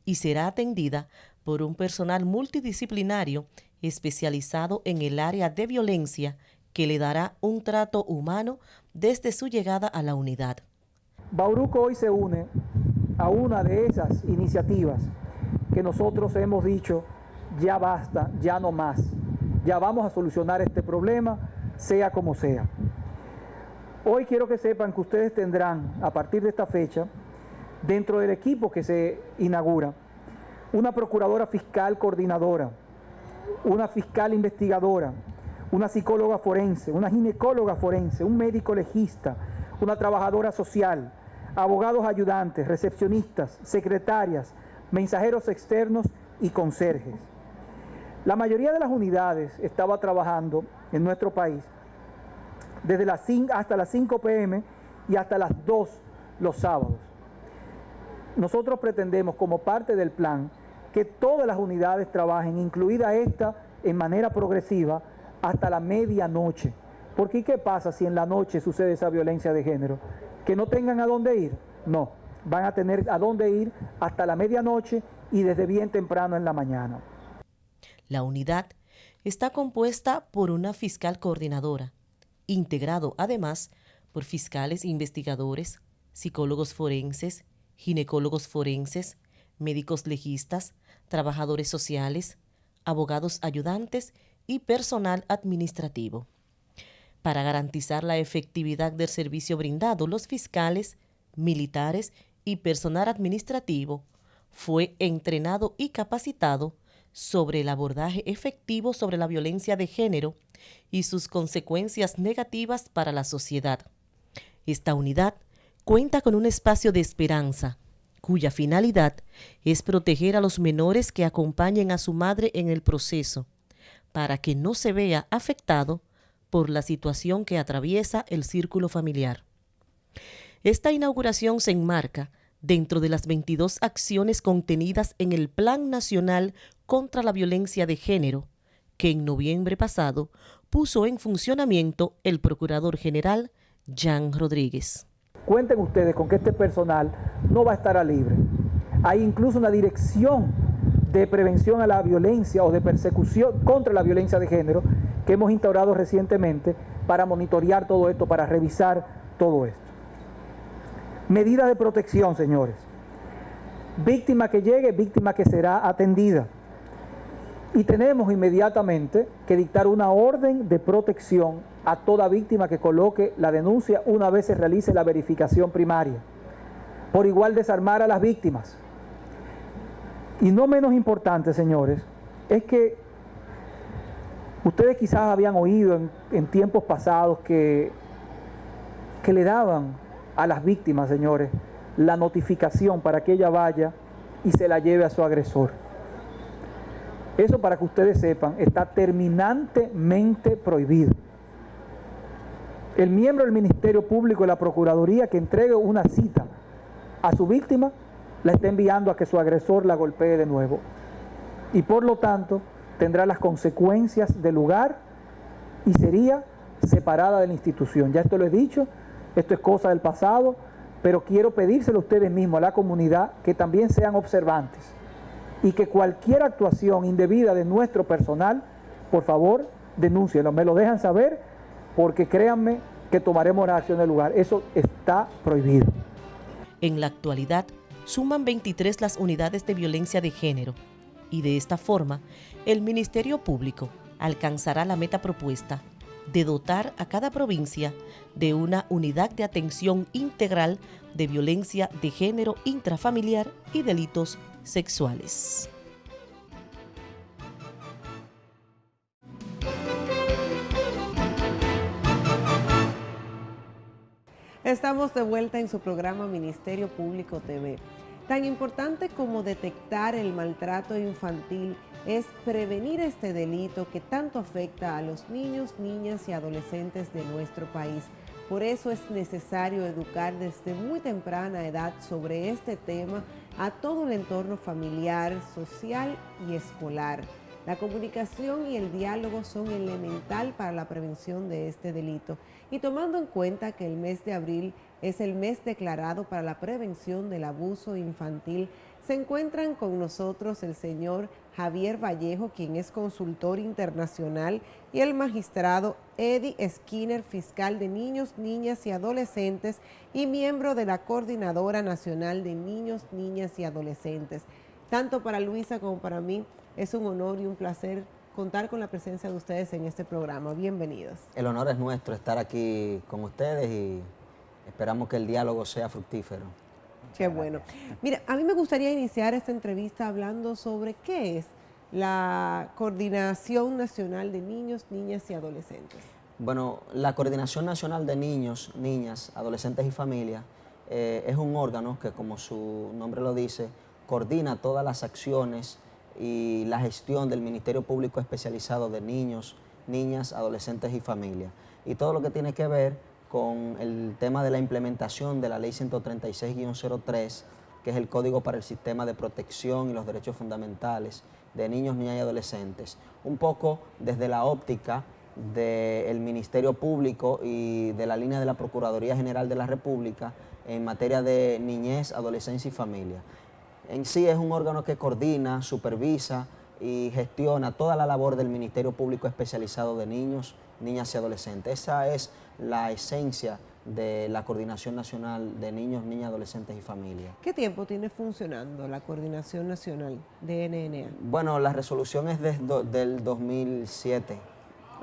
y será atendida por un personal multidisciplinario especializado en el área de violencia que le dará un trato humano desde su llegada a la unidad. Bauruco hoy se une a una de esas iniciativas que nosotros hemos dicho, ya basta, ya no más, ya vamos a solucionar este problema, sea como sea. Hoy quiero que sepan que ustedes tendrán, a partir de esta fecha, dentro del equipo que se inaugura, una procuradora fiscal coordinadora, una fiscal investigadora, una psicóloga forense, una ginecóloga forense, un médico legista, una trabajadora social, abogados ayudantes, recepcionistas, secretarias, mensajeros externos y conserjes. La mayoría de las unidades estaba trabajando en nuestro país desde hasta las 5 p.m. y hasta las 2 los sábados. Nosotros pretendemos, como parte del plan, que todas las unidades trabajen, incluida esta, en manera progresiva, hasta la medianoche. Porque ¿qué pasa si en la noche sucede esa violencia de género? ¿Que no tengan a dónde ir? No, van a tener a dónde ir hasta la medianoche y desde bien temprano en la mañana. La unidad está compuesta por una fiscal coordinadora, integrado además por fiscales investigadores, psicólogos forenses, ginecólogos forenses, médicos legistas, trabajadores sociales, abogados ayudantes y personal administrativo. Para garantizar la efectividad del servicio brindado, los fiscales, militares y personal administrativo fue entrenado y capacitado sobre el abordaje efectivo sobre la violencia de género y sus consecuencias negativas para la sociedad. Esta unidad cuenta con un espacio de esperanza, cuya finalidad es proteger a los menores que acompañen a su madre en el proceso, para que no se vea afectado por la situación que atraviesa el círculo familiar. Esta inauguración se enmarca dentro de las 22 acciones contenidas en el Plan Nacional contra la Violencia de Género, que en noviembre pasado puso en funcionamiento el Procurador General Jan Rodríguez. Cuenten ustedes con que este personal no va a estar a libre. Hay incluso una dirección de prevención a la violencia o de persecución contra la violencia de género que hemos instaurado recientemente para monitorear todo esto, para revisar todo esto. Medidas de protección, señores. Víctima que llegue, víctima que será atendida. Y tenemos inmediatamente que dictar una orden de protección a toda víctima que coloque la denuncia una vez se realice la verificación primaria. Por igual, desarmar a las víctimas. Y no menos importante, señores, es que ustedes quizás habían oído en tiempos pasados que le daban a las víctimas, señores, la notificación para que ella vaya y se la lleve a su agresor. Eso, para que ustedes sepan, está terminantemente prohibido. el miembro del Ministerio Público y la Procuraduría que entregue una cita a su víctima, la está enviando a que su agresor la golpee de nuevo. Y por lo tanto, tendrá las consecuencias del lugar y sería separada de la institución. Ya esto lo he dicho, esto es cosa del pasado, pero quiero pedírselo a ustedes mismos, a la comunidad, que también sean observantes y que cualquier actuación indebida de nuestro personal, por favor, denúncienlo, me lo dejan saber, porque créanme que tomaremos la acción del lugar. Eso está prohibido. En la actualidad, suman 23 las unidades de violencia de género y de esta forma, el Ministerio Público alcanzará la meta propuesta de dotar a cada provincia de una unidad de atención integral de violencia de género intrafamiliar y delitos sexuales. Estamos de vuelta en su programa Ministerio Público TV. Tan importante como detectar el maltrato infantil es prevenir este delito que tanto afecta a los niños, niñas y adolescentes de nuestro país. Por eso es necesario educar desde muy temprana edad sobre este tema a todo el entorno familiar, social y escolar. La comunicación y el diálogo son elemental para la prevención de este delito. Y tomando en cuenta que el mes de abril es el mes declarado para la prevención del abuso infantil, se encuentran con nosotros el señor Javier Vallejo, quien es consultor internacional, y el magistrado Eddie Skinner, fiscal de niños, niñas y adolescentes y miembro de la Coordinadora Nacional de Niños, Niñas y Adolescentes. Tanto para Luisa como para mí es un honor y un placer contar con la presencia de ustedes en este programa. Bienvenidos. El honor es nuestro estar aquí con ustedes y esperamos que el diálogo sea fructífero. Qué bueno. Mira, a mí me gustaría iniciar esta entrevista hablando sobre qué es la Coordinación Nacional de Niños, Niñas y Adolescentes. Bueno, la Coordinación Nacional de Niños, Niñas, Adolescentes y Familias es un órgano que, como su nombre lo dice, coordina todas las acciones y la gestión del Ministerio Público Especializado de Niños, Niñas, Adolescentes y Familias. Y todo lo que tiene que ver con el tema de la implementación de la Ley 136-03, que es el Código para el Sistema de Protección y los Derechos Fundamentales de Niños, Niñas y Adolescentes. Un poco desde la óptica del Ministerio Público y de la línea de la Procuraduría General de la República en materia de niñez, adolescencia y familia. En sí es un órgano que coordina, supervisa y gestiona toda la labor del Ministerio Público Especializado de Niños, Niñas y Adolescentes. Esa es la esencia de la Coordinación Nacional de Niños, Niñas, Adolescentes y Familias. ¿Qué tiempo tiene funcionando la Coordinación Nacional de NNA? Bueno, la resolución es del 2007,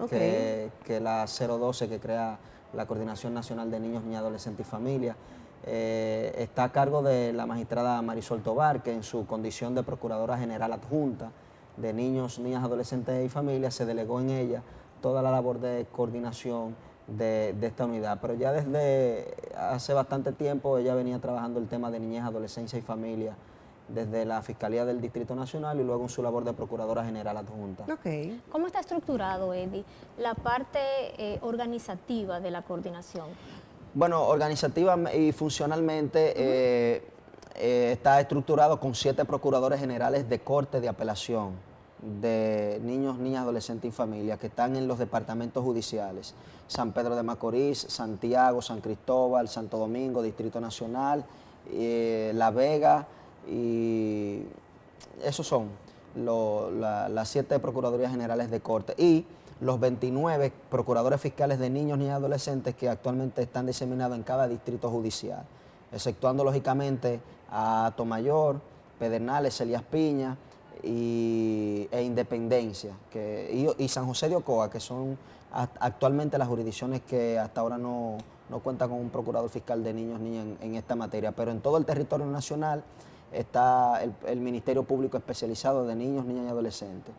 okay, que la 012 que crea la Coordinación Nacional de Niños, Niñas, Adolescentes y Familias. Está a cargo de la magistrada Marisol Tobar, que en su condición de Procuradora General Adjunta de Niños, Niñas, Adolescentes y Familias se delegó en ella toda la labor de coordinación de esta unidad. Pero ya desde hace bastante tiempo ella venía trabajando el tema de niñez, adolescencia y familia desde la Fiscalía del Distrito Nacional y luego en su labor de Procuradora General Adjunta. Okay. ¿Cómo está estructurado, Eddie, la parte organizativa de la coordinación? Bueno, organizativa y funcionalmente está estructurado con 7 procuradores generales de corte de apelación de niños, niñas, adolescentes y familias que están en los departamentos judiciales: San Pedro de Macorís, Santiago, San Cristóbal, Santo Domingo, Distrito Nacional, La Vega, y esos son las 7 procuradurías generales de corte y los 29 procuradores fiscales de niños, niñas y adolescentes que actualmente están diseminados en cada distrito judicial, exceptuando lógicamente a Atomayor, Pedernales, Elías Piña e Independencia y San José de Ocoa, que son actualmente las jurisdicciones que hasta ahora no cuentan con un procurador fiscal de niños, niñas en esta materia. Pero en todo el territorio nacional está el Ministerio Público Especializado de Niños, Niñas y Adolescentes.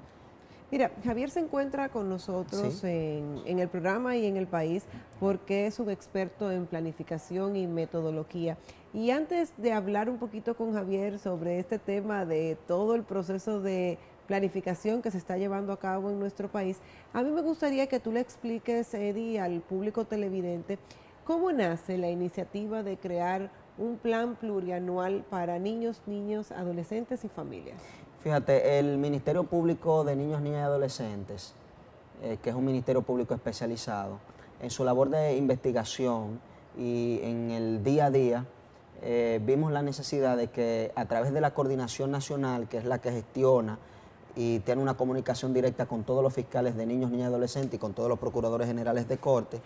Mira, Javier se encuentra con nosotros ¿sí? en el programa y en el país porque es un experto en planificación y metodología. Y antes de hablar un poquito con Javier sobre este tema de todo el proceso de planificación que se está llevando a cabo en nuestro país. A mí me gustaría que tú le expliques, Eddie, al público televidente, cómo nace la iniciativa de crear un plan plurianual para niños, adolescentes y familias. Fíjate, el Ministerio Público de Niños, Niñas y Adolescentes, que es un ministerio público especializado, en su labor de investigación y en el día a día, vimos la necesidad de que a través de la Coordinación Nacional, que es la que gestiona y tiene una comunicación directa con todos los fiscales de niños, niñas y adolescentes y con todos los procuradores generales de corte,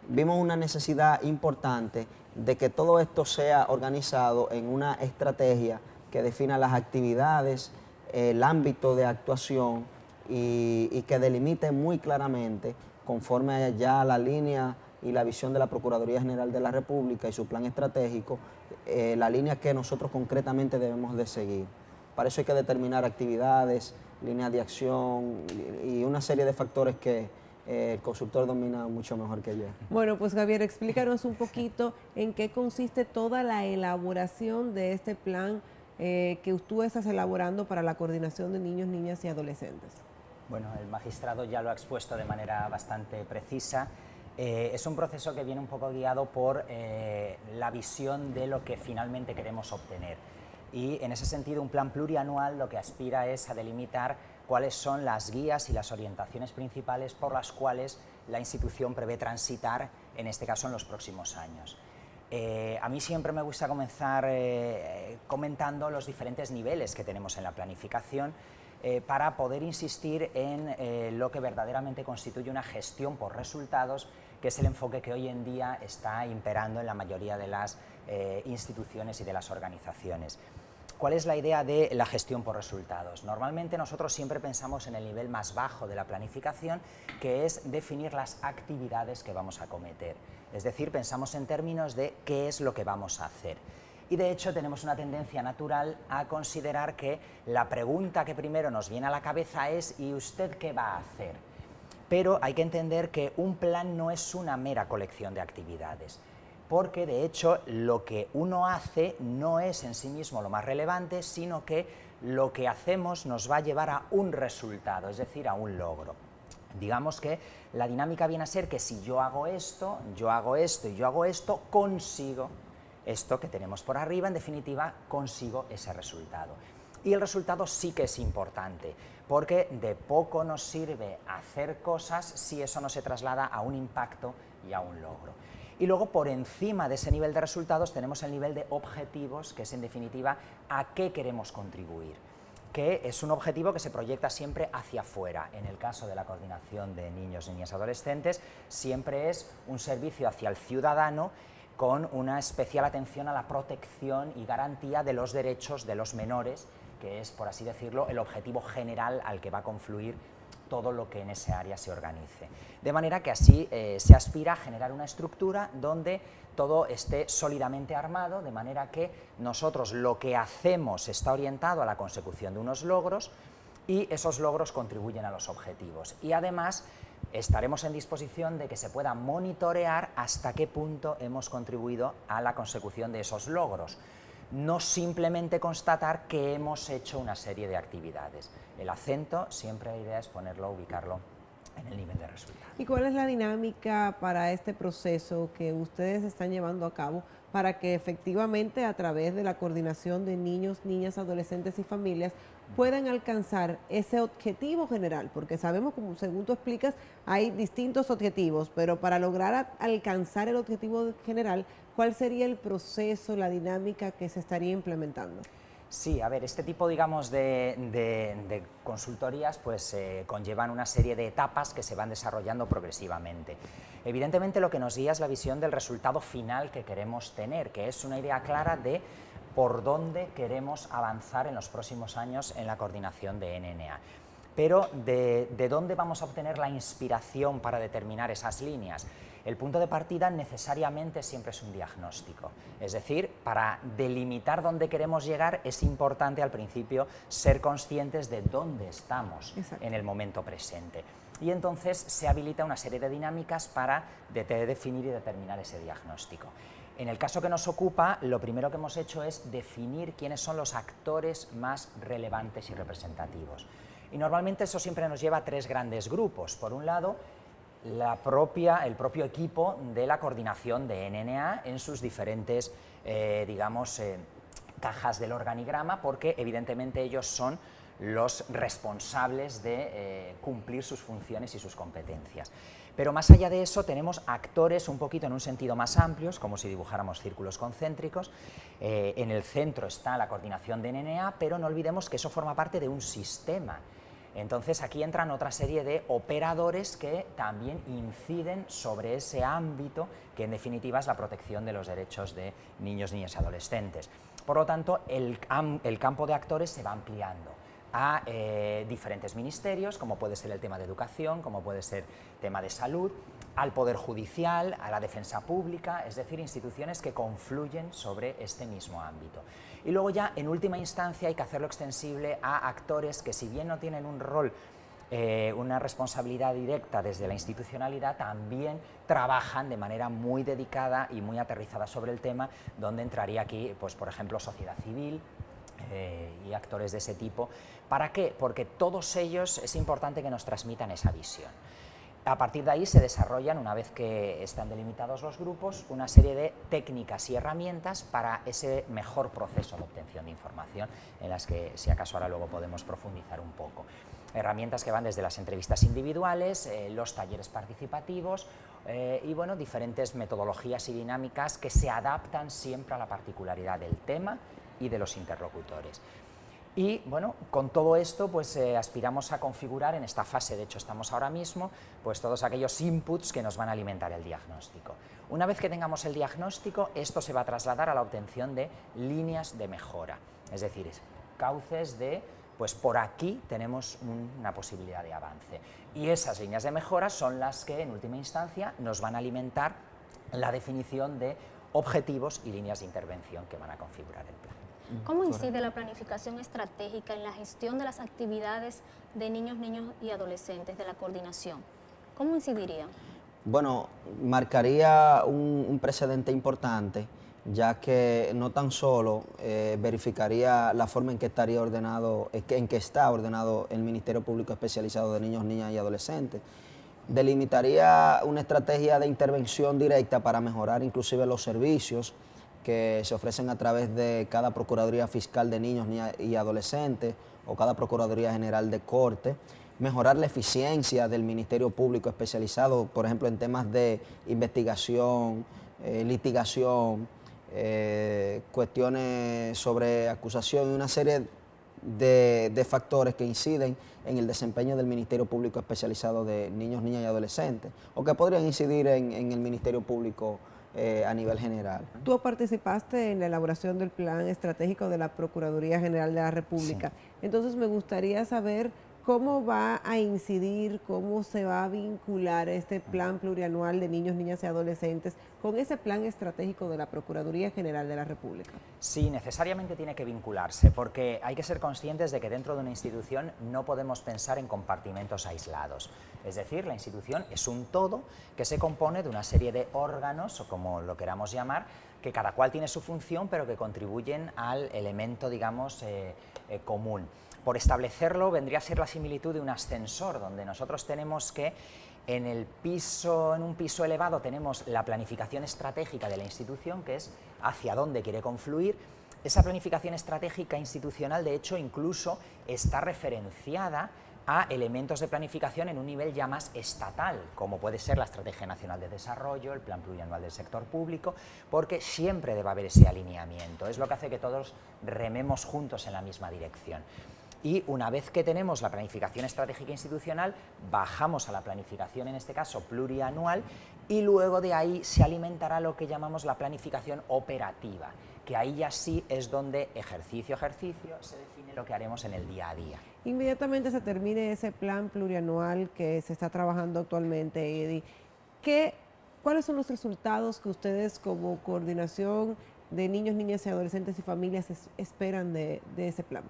vimos una necesidad importante de que todo esto sea organizado en una estrategia que defina las actividades, el ámbito de actuación y que delimite muy claramente, conforme ya a la línea y la visión de la Procuraduría General de la República y su plan estratégico, la línea que nosotros concretamente debemos de seguir. Para eso hay que determinar actividades, líneas de acción y una serie de factores que el consultor domina mucho mejor que yo. Bueno, pues Javier, explícanos un poquito en qué consiste toda la elaboración de este plan que tú estás elaborando para la coordinación de niños, niñas y adolescentes. Bueno, el magistrado ya lo ha expuesto de manera bastante precisa. Es un proceso que viene un poco guiado por la visión de lo que finalmente queremos obtener. Y en ese sentido, un plan plurianual lo que aspira es a delimitar cuáles son las guías y las orientaciones principales por las cuales la institución prevé transitar, en este caso en los próximos años. A mí siempre me gusta comenzar comentando los diferentes niveles que tenemos en la planificación para poder insistir en lo que verdaderamente constituye una gestión por resultados, que es el enfoque que hoy en día está imperando en la mayoría de las instituciones y de las organizaciones. ¿Cuál es la idea de la gestión por resultados? Normalmente nosotros siempre pensamos en el nivel más bajo de la planificación, que es definir las actividades que vamos a cometer. Es decir, pensamos en términos de qué es lo que vamos a hacer. Y de hecho tenemos una tendencia natural a considerar que la pregunta que primero nos viene a la cabeza es ¿y usted qué va a hacer? Pero hay que entender que un plan no es una mera colección de actividades, porque de hecho lo que uno hace no es en sí mismo lo más relevante, sino que lo que hacemos nos va a llevar a un resultado, es decir, a un logro. Digamos que la dinámica viene a ser que si yo hago esto y yo hago esto, consigo esto que tenemos por arriba, en definitiva, consigo ese resultado. Y el resultado sí que es importante, porque de poco nos sirve hacer cosas si eso no se traslada a un impacto y a un logro. Y luego, por encima de ese nivel de resultados, tenemos el nivel de objetivos, que es en definitiva a qué queremos contribuir, que es un objetivo que se proyecta siempre hacia afuera. En el caso de la coordinación de niños, niñas y adolescentes, siempre es un servicio hacia el ciudadano con una especial atención a la protección y garantía de los derechos de los menores, que es, por así decirlo, el objetivo general al que va a confluir todo lo que en ese área se organice. De manera que así se aspira a generar una estructura donde todo esté sólidamente armado, de manera que nosotros lo que hacemos está orientado a la consecución de unos logros y esos logros contribuyen a los objetivos. Y además estaremos en disposición de que se pueda monitorear hasta qué punto hemos contribuido a la consecución de esos logros. No simplemente constatar que hemos hecho una serie de actividades. El acento, siempre la idea es ponerlo, ubicarlo en el nivel de resultado. ¿Y cuál es la dinámica para este proceso que ustedes están llevando a cabo para que efectivamente a través de la coordinación de niños, niñas, adolescentes y familias puedan alcanzar ese objetivo general? Porque sabemos, como según tú explicas, hay distintos objetivos, pero para lograr alcanzar el objetivo general, ¿cuál sería el proceso, la dinámica que se estaría implementando? Sí, a ver, este tipo, digamos, de consultorías pues conllevan una serie de etapas que se van desarrollando progresivamente. Evidentemente lo que nos guía es la visión del resultado final que queremos tener, que es una idea clara de por dónde queremos avanzar en los próximos años en la coordinación de NNA. Pero ¿de dónde vamos a obtener la inspiración para determinar esas líneas? El punto de partida necesariamente siempre es un diagnóstico, es decir, para delimitar dónde queremos llegar es importante al principio ser conscientes de dónde estamos en el momento presente. Y entonces se habilita una serie de dinámicas para definir y determinar ese diagnóstico. En el caso que nos ocupa, lo primero que hemos hecho es definir quiénes son los actores más relevantes y representativos. Y normalmente eso siempre nos lleva a 3 grandes grupos. Por un lado, el propio equipo de la coordinación de NNA en sus diferentes, cajas del organigrama, porque evidentemente ellos son los responsables de cumplir sus funciones y sus competencias. Pero más allá de eso tenemos actores un poquito en un sentido más amplio, como si dibujáramos círculos concéntricos. En el centro está la coordinación de NNA, pero no olvidemos que eso forma parte de un sistema. Entonces aquí entran otra serie de operadores que también inciden sobre ese ámbito que en definitiva es la protección de los derechos de niños, niñas y adolescentes. Por lo tanto, el campo de actores se va ampliando a diferentes ministerios, como puede ser el tema de educación, como puede ser el tema de salud, al Poder Judicial, a la Defensa Pública, es decir, instituciones que confluyen sobre este mismo ámbito. Y luego ya, en última instancia, hay que hacerlo extensible a actores que, si bien no tienen un rol, una responsabilidad directa desde la institucionalidad, también trabajan de manera muy dedicada y muy aterrizada sobre el tema, donde entraría aquí, pues, por ejemplo, sociedad civil, y actores de ese tipo. ¿Para qué? Porque todos ellos es importante que nos transmitan esa visión. A partir de ahí se desarrollan, una vez que están delimitados los grupos, una serie de técnicas y herramientas para ese mejor proceso de obtención de información, en las que, si acaso, ahora luego podemos profundizar un poco. Herramientas que van desde las entrevistas individuales, los talleres participativos y, bueno, diferentes metodologías y dinámicas que se adaptan siempre a la particularidad del tema y de los interlocutores. Y bueno, con todo esto pues aspiramos a configurar en esta fase, de hecho estamos ahora mismo, pues todos aquellos inputs que nos van a alimentar el diagnóstico. Una vez que tengamos el diagnóstico, esto se va a trasladar a la obtención de líneas de mejora, es decir, cauces de, pues por aquí tenemos una posibilidad de avance. Y esas líneas de mejora son las que en última instancia nos van a alimentar la definición de objetivos y líneas de intervención que van a configurar el plan. ¿Cómo incide la planificación estratégica en la gestión de las actividades de niños y adolescentes de la coordinación? ¿Cómo incidiría? Bueno, marcaría un precedente importante, ya que no tan solo verificaría la forma en que estaría ordenado, en que está ordenado el Ministerio Público Especializado de Niños, Niñas y Adolescentes, delimitaría una estrategia de intervención directa para mejorar inclusive los servicios que se ofrecen a través de cada Procuraduría Fiscal de Niños, Niñas y Adolescentes o cada Procuraduría General de Corte, mejorar la eficiencia del Ministerio Público Especializado, por ejemplo, en temas de investigación, litigación, cuestiones sobre acusación y una serie de factores que inciden en el desempeño del Ministerio Público Especializado de Niños, Niñas y Adolescentes, o que podrían incidir en el Ministerio Público a nivel general. Tú participaste en la elaboración del plan estratégico de la Procuraduría General de la República. Sí. Entonces me gustaría saber cómo va a incidir, cómo se va a vincular este plan plurianual de niños, niñas y adolescentes con ese plan estratégico de la Procuraduría General de la República. Sí, necesariamente tiene que vincularse, porque hay que ser conscientes de que dentro de una institución no podemos pensar en compartimentos aislados. Es decir, la institución es un todo que se compone de una serie de órganos, o como lo queramos llamar, que cada cual tiene su función, pero que contribuyen al elemento, digamos, común. Por establecerlo, vendría a ser la similitud de un ascensor, donde nosotros tenemos que, en un piso elevado, tenemos la planificación estratégica de la institución, que es hacia dónde quiere confluir. Esa planificación estratégica institucional, de hecho, incluso está referenciada a elementos de planificación en un nivel ya más estatal, como puede ser la Estrategia Nacional de Desarrollo, el Plan Plurianual del Sector Público, porque siempre debe haber ese alineamiento. Es lo que hace que todos rememos juntos en la misma dirección. Y una vez que tenemos la planificación estratégica institucional, bajamos a la planificación, en este caso plurianual, y luego de ahí se alimentará lo que llamamos la planificación operativa, que ahí ya sí es donde ejercicio a ejercicio se define lo que haremos en el día a día. Inmediatamente se termine ese plan plurianual que se está trabajando actualmente, Eddie, ¿cuáles son los resultados que ustedes como coordinación de niños, niñas y adolescentes y familias esperan de ese plan?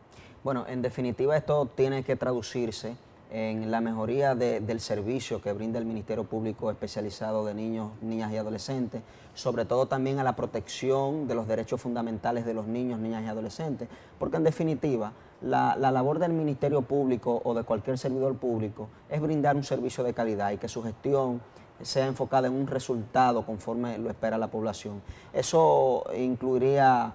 Bueno, en definitiva esto tiene que traducirse en la mejoría del servicio que brinda el Ministerio Público Especializado de Niños, Niñas y Adolescentes, sobre todo también a la protección de los derechos fundamentales de los niños, niñas y adolescentes, porque en definitiva la labor del Ministerio Público o de cualquier servidor público es brindar un servicio de calidad y que su gestión sea enfocada en un resultado conforme lo espera la población. Eso incluiría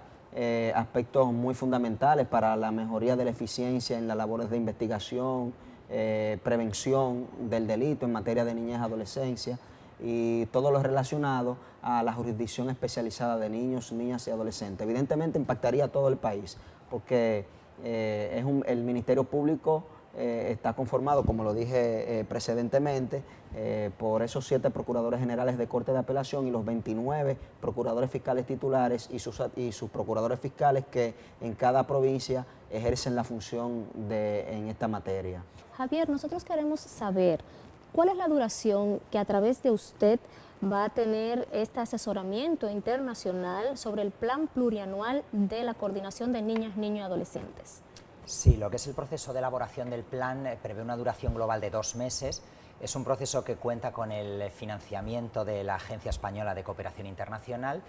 aspectos muy fundamentales para la mejoría de la eficiencia en las labores de investigación, prevención del delito en materia de niñez y adolescencia y todo lo relacionado a la jurisdicción especializada de niños, niñas y adolescentes. Evidentemente impactaría a todo el país porque el Ministerio Público está conformado, como lo dije precedentemente, por esos 7 procuradores generales de Corte de Apelación y los 29 procuradores fiscales titulares y sus procuradores fiscales que en cada provincia ejercen la función en esta materia. Javier, nosotros queremos saber cuál es la duración que a través de usted va a tener este asesoramiento internacional sobre el Plan Plurianual de la Coordinación de Niñas, Niños y Adolescentes. Sí, lo que es el proceso de elaboración del plan prevé una duración global de 2 meses. Es un proceso que cuenta con el financiamiento de la Agencia Española de Cooperación Internacional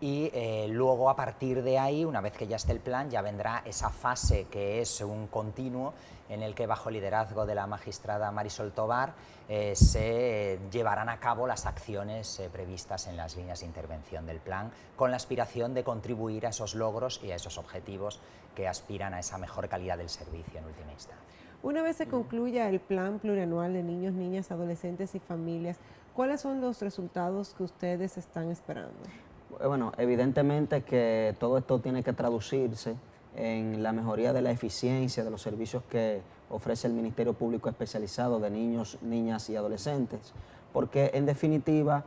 y luego a partir de ahí, una vez que ya esté el plan, ya vendrá esa fase que es un continuo en el que bajo el liderazgo de la magistrada Marisol Tobar se llevarán a cabo las acciones previstas en las líneas de intervención del plan con la aspiración de contribuir a esos logros y a esos objetivos que aspiran a esa mejor calidad del servicio en última instancia. Una vez se concluya el Plan Plurianual de Niños, Niñas, Adolescentes y Familias, ¿cuáles son los resultados que ustedes están esperando? Bueno, evidentemente que todo esto tiene que traducirse en la mejoría de la eficiencia de los servicios que ofrece el Ministerio Público Especializado de Niños, Niñas y Adolescentes, porque en definitiva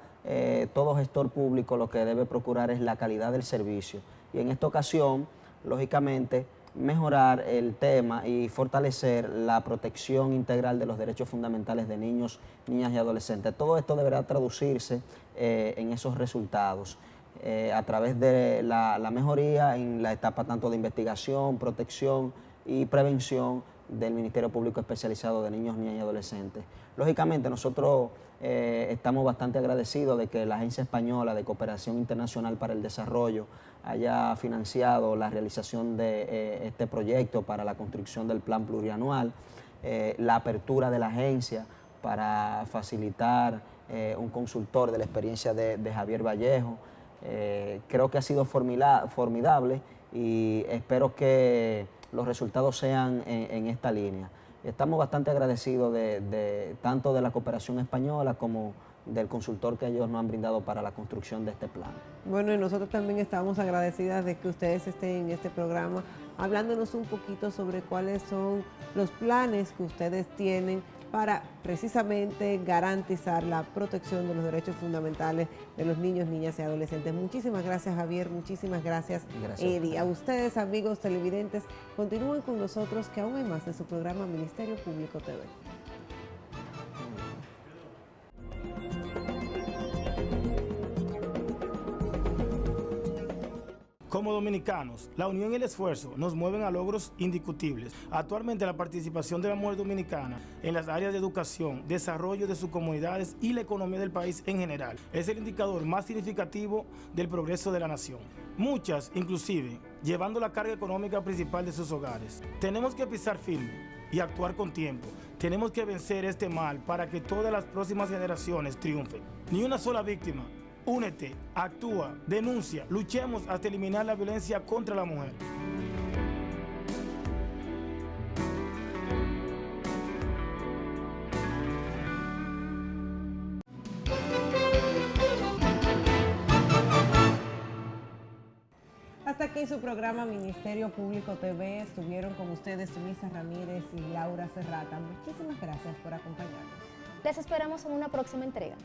todo gestor público lo que debe procurar es la calidad del servicio y en esta ocasión, lógicamente, mejorar el tema y fortalecer la protección integral de los derechos fundamentales de niños, niñas y adolescentes. Todo esto deberá traducirse en esos resultados. A través de la mejoría en la etapa tanto de investigación, protección y prevención del Ministerio Público Especializado de Niños, Niñas y Adolescentes. Lógicamente nosotros estamos bastante agradecidos de que la Agencia Española de Cooperación Internacional para el Desarrollo haya financiado la realización de este proyecto para la construcción del plan plurianual, la apertura de la agencia para facilitar un consultor de la experiencia de Javier Vallejo. Creo que ha sido formidable y espero que los resultados sean en esta línea. Estamos bastante agradecidos tanto de la cooperación española como del consultor que ellos nos han brindado para la construcción de este plan. Bueno, y nosotros también estamos agradecidas de que ustedes estén en este programa hablándonos un poquito sobre cuáles son los planes que ustedes tienen para precisamente garantizar la protección de los derechos fundamentales de los niños, niñas y adolescentes. Muchísimas gracias, Javier. Muchísimas gracias, Eddie. A ustedes, amigos televidentes, continúen con nosotros que aún hay más de su programa Ministerio Público TV. Como dominicanos, la unión y el esfuerzo nos mueven a logros indiscutibles. Actualmente la participación de la mujer dominicana en las áreas de educación, desarrollo de sus comunidades y la economía del país en general es el indicador más significativo del progreso de la nación. Muchas, inclusive, llevando la carga económica principal de sus hogares. Tenemos que pisar firme y actuar con tiempo. Tenemos que vencer este mal para que todas las próximas generaciones triunfen. Ni una sola víctima. Únete, actúa, denuncia, luchemos hasta eliminar la violencia contra la mujer. Hasta aquí su programa Ministerio Público TV. Estuvieron con ustedes Luisa Ramírez y Laura Serrata. Muchísimas gracias por acompañarnos. Les esperamos en una próxima entrega.